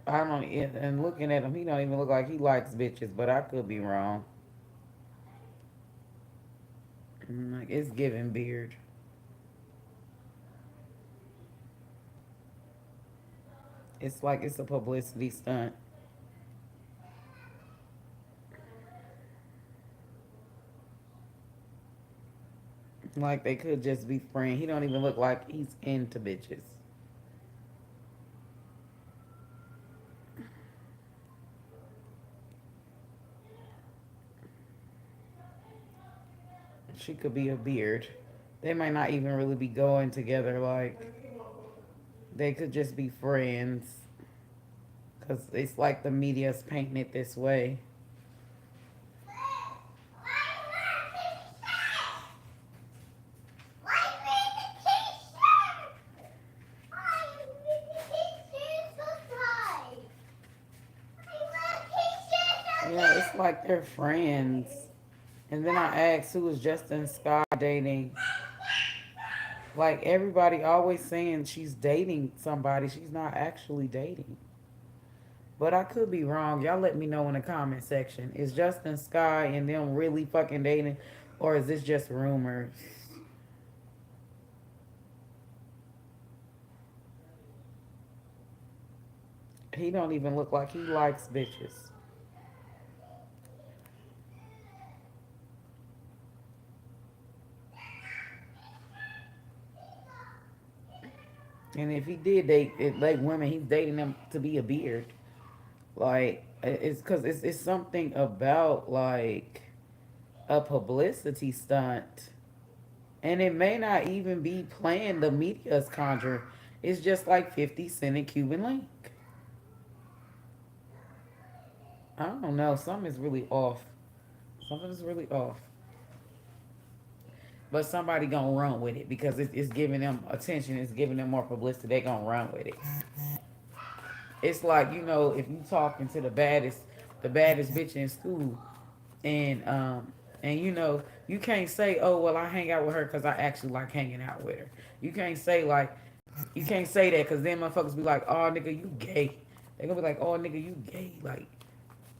I don't. And looking at him, he don't even look like he likes bitches. But I could be wrong. Like it's giving beard. It's like it's a publicity stunt. Like they could just be friends. He don't even look like he's into bitches. She could be a beard. They might not even really be going together. Like they could just be friends. Cause it's like the media's painting it this way. Yeah, it's like they're friends. And then I asked who was Justin Sky dating. Like everybody always saying she's dating somebody. She's not actually dating. But I could be wrong. Y'all let me know in the comment section. Is Justin Sky and them really fucking dating? Or is this just rumors? He don't even look like he likes bitches. And if he did date like women, he's dating them to be a beard. Like it's because it's something about like a publicity stunt, and it may not even be playing the media's conjure. It's just like 50 Cent and Cuban Link. I don't know. Something is really off. Something is really off. But somebody gonna run with it because it's giving them attention. It's giving them more publicity. They gonna run with it. It's like if you talking to the baddest bitch in school, and you can't say, oh well, I hang out with her because I actually like hanging out with her. You can't say like you can't say that because then motherfuckers be like, oh nigga, you gay. They gonna be like, oh nigga, you gay. Like,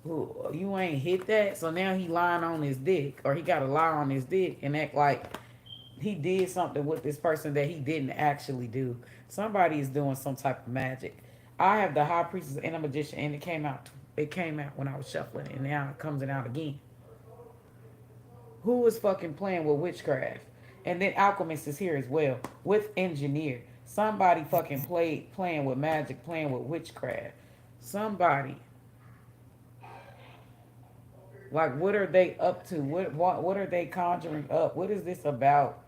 you ain't hit that. So now he lying on his dick, or he got to lie on his dick and act like he did something with this person that he didn't actually do. Somebody is doing some type of magic. I have the high priestess and the magician, and it came out. It came out when I was shuffling, and now it comes out again. Who is fucking playing with witchcraft? And then alchemist is here as well with engineer. Somebody fucking playing with magic, playing with witchcraft. Somebody, like, what are they up to? What are they conjuring up? What is this about?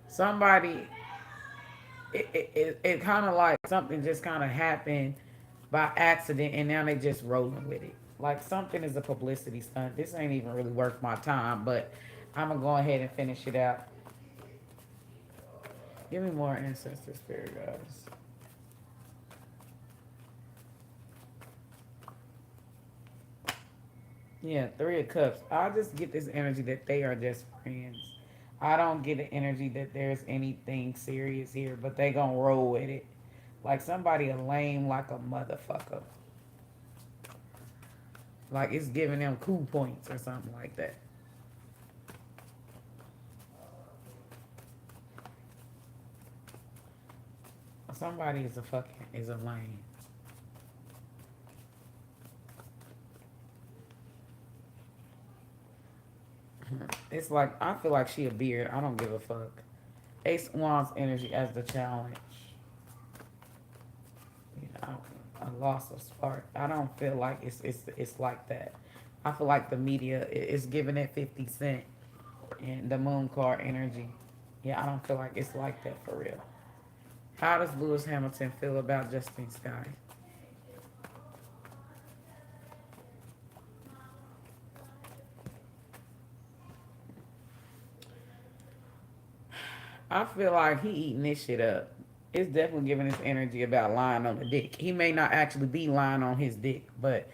Somebody, it kind of like something just kind of happened by accident, and now they just rolling with it. Like something is a publicity stunt. This ain't even really worth my time, but I'm gonna go ahead and finish it out. Give me more ancestor spirit guys. Yeah, Three of Cups. I just get this energy that they are just friends. I don't get the energy that there's anything serious here, but they gonna roll with it. Like somebody a lame like a motherfucker. Like it's giving them cool points or something like that. Somebody is a lame. It's like I feel like she a beard. I don't give a fuck. Ace Wands energy as the challenge. You know, a loss of spark. I don't feel like it's like that. I feel like the media is giving it 50 Cent and the moon card energy. Yeah, I don't feel like it's like that for real. How does Lewis Hamilton feel about Justine Sky? I feel like he eating this shit up. It's definitely giving us energy about lying on the dick. He may not actually be lying on his dick, but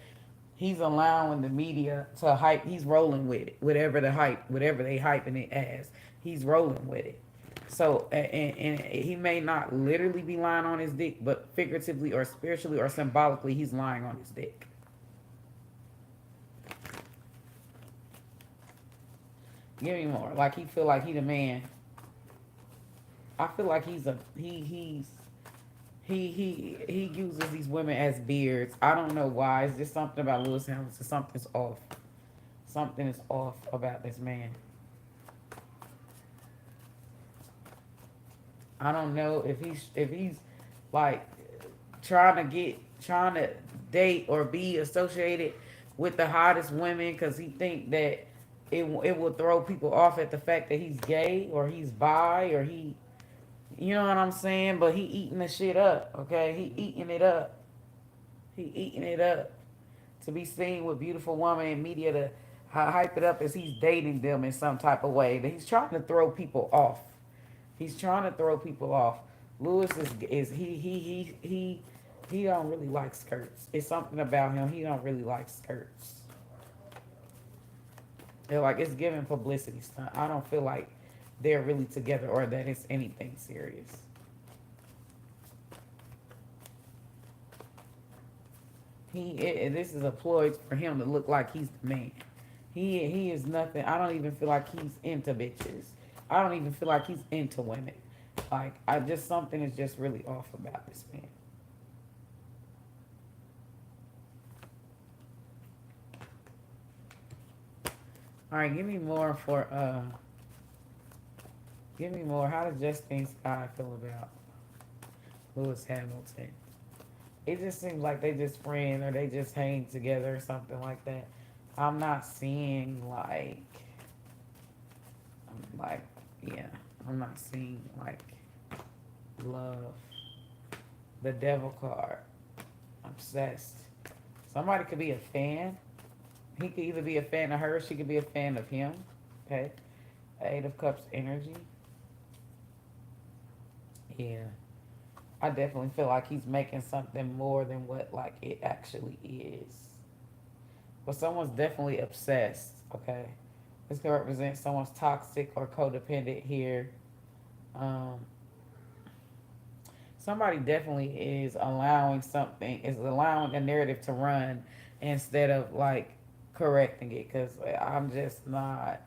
he's allowing the media to hype. He's rolling with it, whatever they hyping it as. He's rolling with it. So, and he may not literally be lying on his dick, but figuratively or spiritually or symbolically, he's lying on his dick. Give me more. Like he feel like he the man. I feel like he uses these women as beards. I don't know why. It's just something about Lewis Hamilton. Something's off. Something is off about this man. I don't know if he's like trying to date or be associated with the hottest women because he think that it will throw people off at the fact that he's gay or he's bi or he, you know what I'm saying? But he eating the shit up, okay? He eating it up. He eating it up to be seen with beautiful woman in media to hype it up as he's dating them in some type of way. That he's trying to throw people off. He's trying to throw people off. Lewis is he don't really like skirts. It's something about him. He don't really like skirts. They're like it's giving publicity stunt. I don't feel like they're really together or that it's anything serious. This is a ploy for him to look like he's the man. He is nothing. I don't even feel like he's into bitches. I don't even feel like he's into women. Like I just something is just really off about this man. All right, give me more for give me more. How does Justine Sky feel about Lewis Hamilton? It just seems like they just friends or they just hang together or something like that. I'm not seeing like yeah, I'm not seeing like love. The devil card. Obsessed. Somebody could be a fan. He could either be a fan of her, she could be a fan of him. Okay. Eight of Cups energy. Yeah. I definitely feel like he's making something more than what like it actually is. But someone's definitely obsessed, okay? This could represent someone's toxic or codependent here. Um, somebody definitely is allowing a narrative to run instead of like correcting it because I'm just not.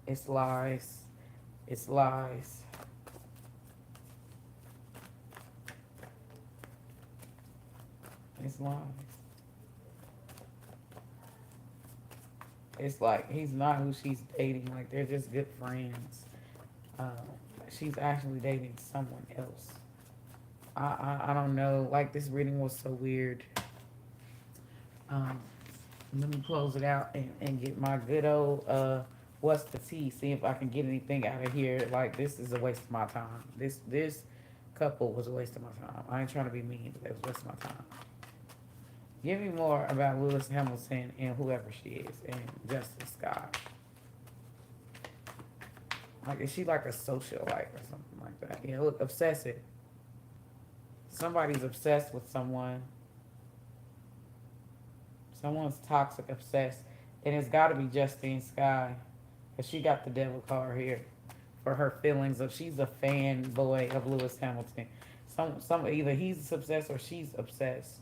It's lies. It's lies. It's lies. It's like he's not who she's dating. Like they're just good friends. Um, she's actually dating someone else. I don't know. Like this reading was so weird. Um, Let me close it out and get my good old what's the tea? See if I can get anything out of here. Like this is a waste of my time. This couple was a waste of my time. I ain't trying to be mean, but it was a waste of my time. Give me more about Lewis Hamilton and whoever she is and Justine Sky. Like is she like a socialite or something like that? Yeah, look, obsessive. Somebody's obsessed with someone. Someone's toxic, obsessed, and it's got to be Justine Sky, cause she got the devil card here for her feelings of she's a fanboy of Lewis Hamilton. Some either he's obsessed or she's obsessed.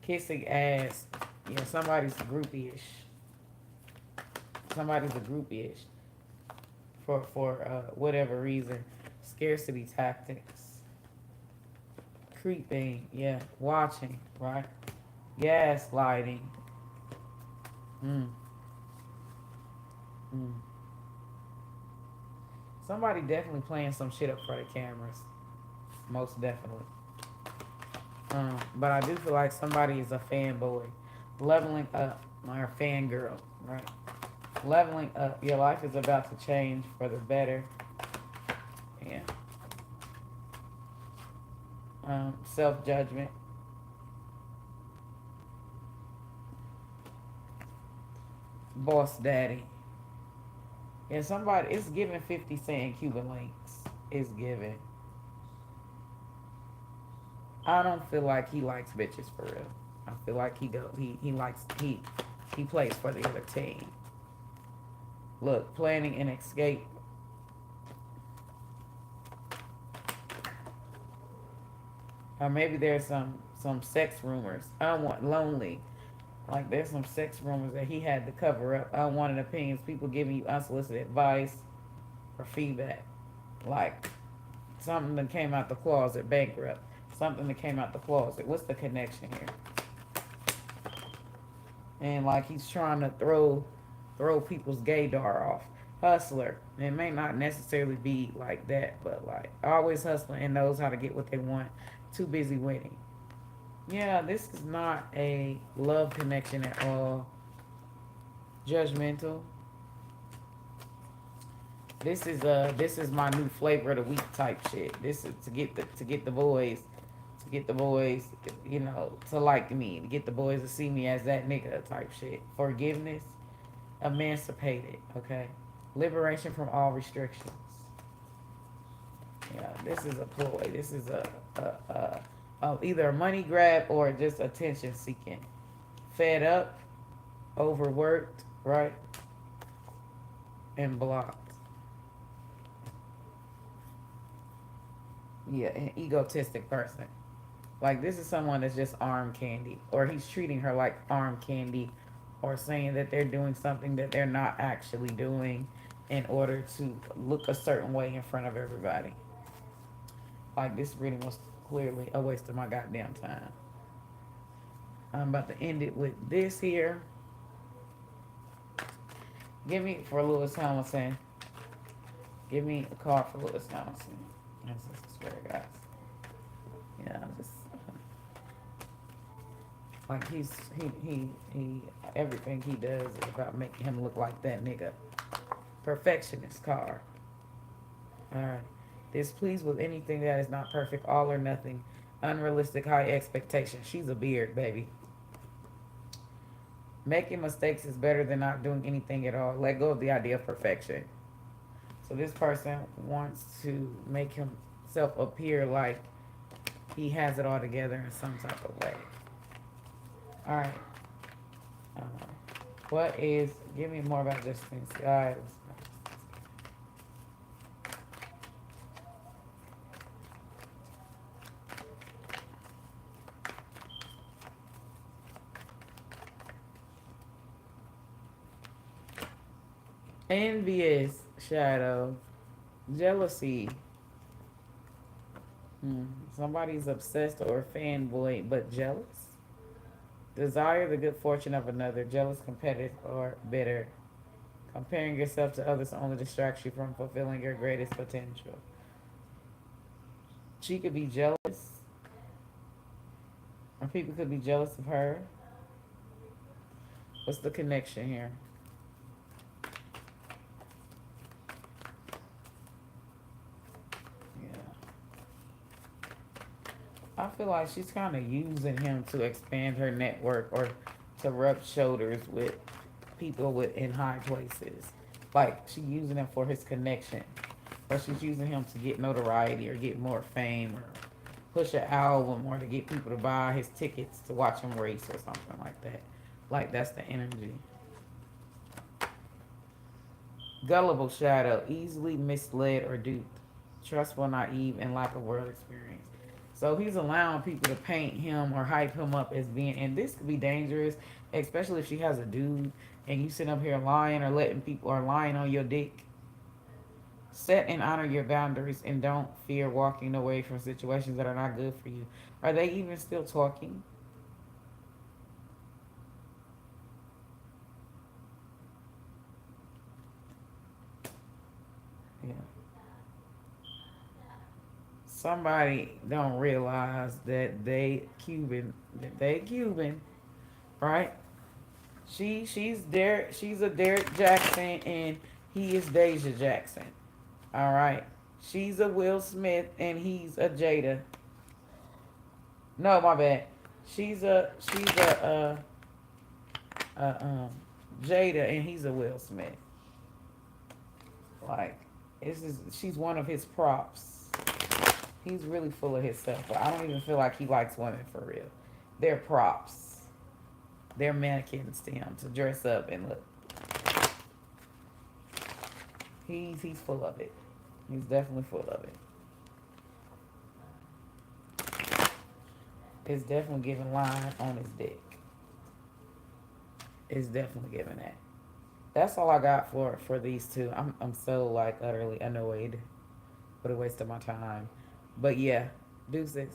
Kissing ass. Yeah, somebody's groupie-ish. Somebody's a groupie-ish for whatever reason. Scarcity tactics. Creeping. Yeah, watching. Right. Gaslighting. Mm. Mm. Somebody definitely playing some shit up for the cameras. Most definitely. But I do feel like somebody is a fanboy. Leveling up. Or a fangirl. Right? Leveling up. Your life is about to change for the better. Yeah. Self-judgment. Boss daddy. And somebody, it's giving 50 Cent Cuban links. It's giving. I don't feel like he likes bitches for real. I feel like he plays for the other team. Look, planning an escape. Or maybe there's some sex rumors. I don't want lonely. Like there's some sex rumors that he had to cover up. Unwanted opinions. People giving you unsolicited advice or feedback. Like something that came out the closet, bankrupt. Something that came out the closet. What's the connection here? And like he's trying to throw people's gaydar off. Hustler. It may not necessarily be like that, but like always hustling and knows how to get what they want. Too busy winning. Yeah, this is not a love connection at all. Judgmental. This is my new flavor of the week type shit. This is to get the boys, to like me, to get the boys to see me as that nigga type shit. Forgiveness, emancipated, okay, liberation from all restrictions. Yeah, this is a ploy. This is either a money grab or just attention seeking. Fed up, overworked, right, and blocked. Yeah, an egotistic person. Like this is someone that's just arm candy, or he's treating her like arm candy, or saying that they're doing something that they're not actually doing in order to look a certain way in front of everybody. Like this reading was clearly a waste of my goddamn time. I'm about to end it with this here. Give me for Lewis Hamilton. Give me a card for Lewis Hamilton. This is swear, guys. Yeah, just like he everything he does is about making him look like that nigga. Perfectionist card. Alright. Displeased with anything that is not perfect, all or nothing. Unrealistic high expectations. She's a beard, baby. Making mistakes is better than not doing anything at all. Let go of the idea of perfection. So this person wants to make himself appear like he has it all together in some type of way. All right. Give me more about Justine Sky. Envious. shadow. Jealousy. Somebody's obsessed or fanboy but jealous. Desire the good fortune of another. Jealous, competitive, or bitter. Comparing yourself to others only distracts you from fulfilling your greatest potential. She could be jealous, or people could be jealous of her. What's the connection here? Yeah. I feel like she's kind of using him to expand her network or to rub shoulders with people with in high places. Like she's using him for his connection, or she's using him to get notoriety or get more fame or push an album or to get people to buy his tickets to watch him race or something like that. Like that's the energy. Gullible shadow, easily misled or duped, trustful, naive, and lack of world experience. So he's allowing people to paint him or hype him up as being, and this could be dangerous, especially if she has a dude and you sit up here lying or letting people or lying on your dick. Set and honor your boundaries and don't fear walking away from situations that are not good for you. Are they even still talking? Yeah. Somebody don't realize that they Cuban, right? She's a Derek Jackson and he is Deja Jackson. All right. She's a Will Smith and he's a Jada. No, my bad. She's a Jada and he's a Will Smith. Like she's one of his props. He's really full of himself, but I don't even feel like he likes women for real. They're props. They're mannequins to him to dress up and look. He's full of it. He's definitely full of it. It's definitely giving line on his dick. It's definitely giving that. That's all I got for these two. I'm so like utterly annoyed. What a waste of my time. But yeah, deuces.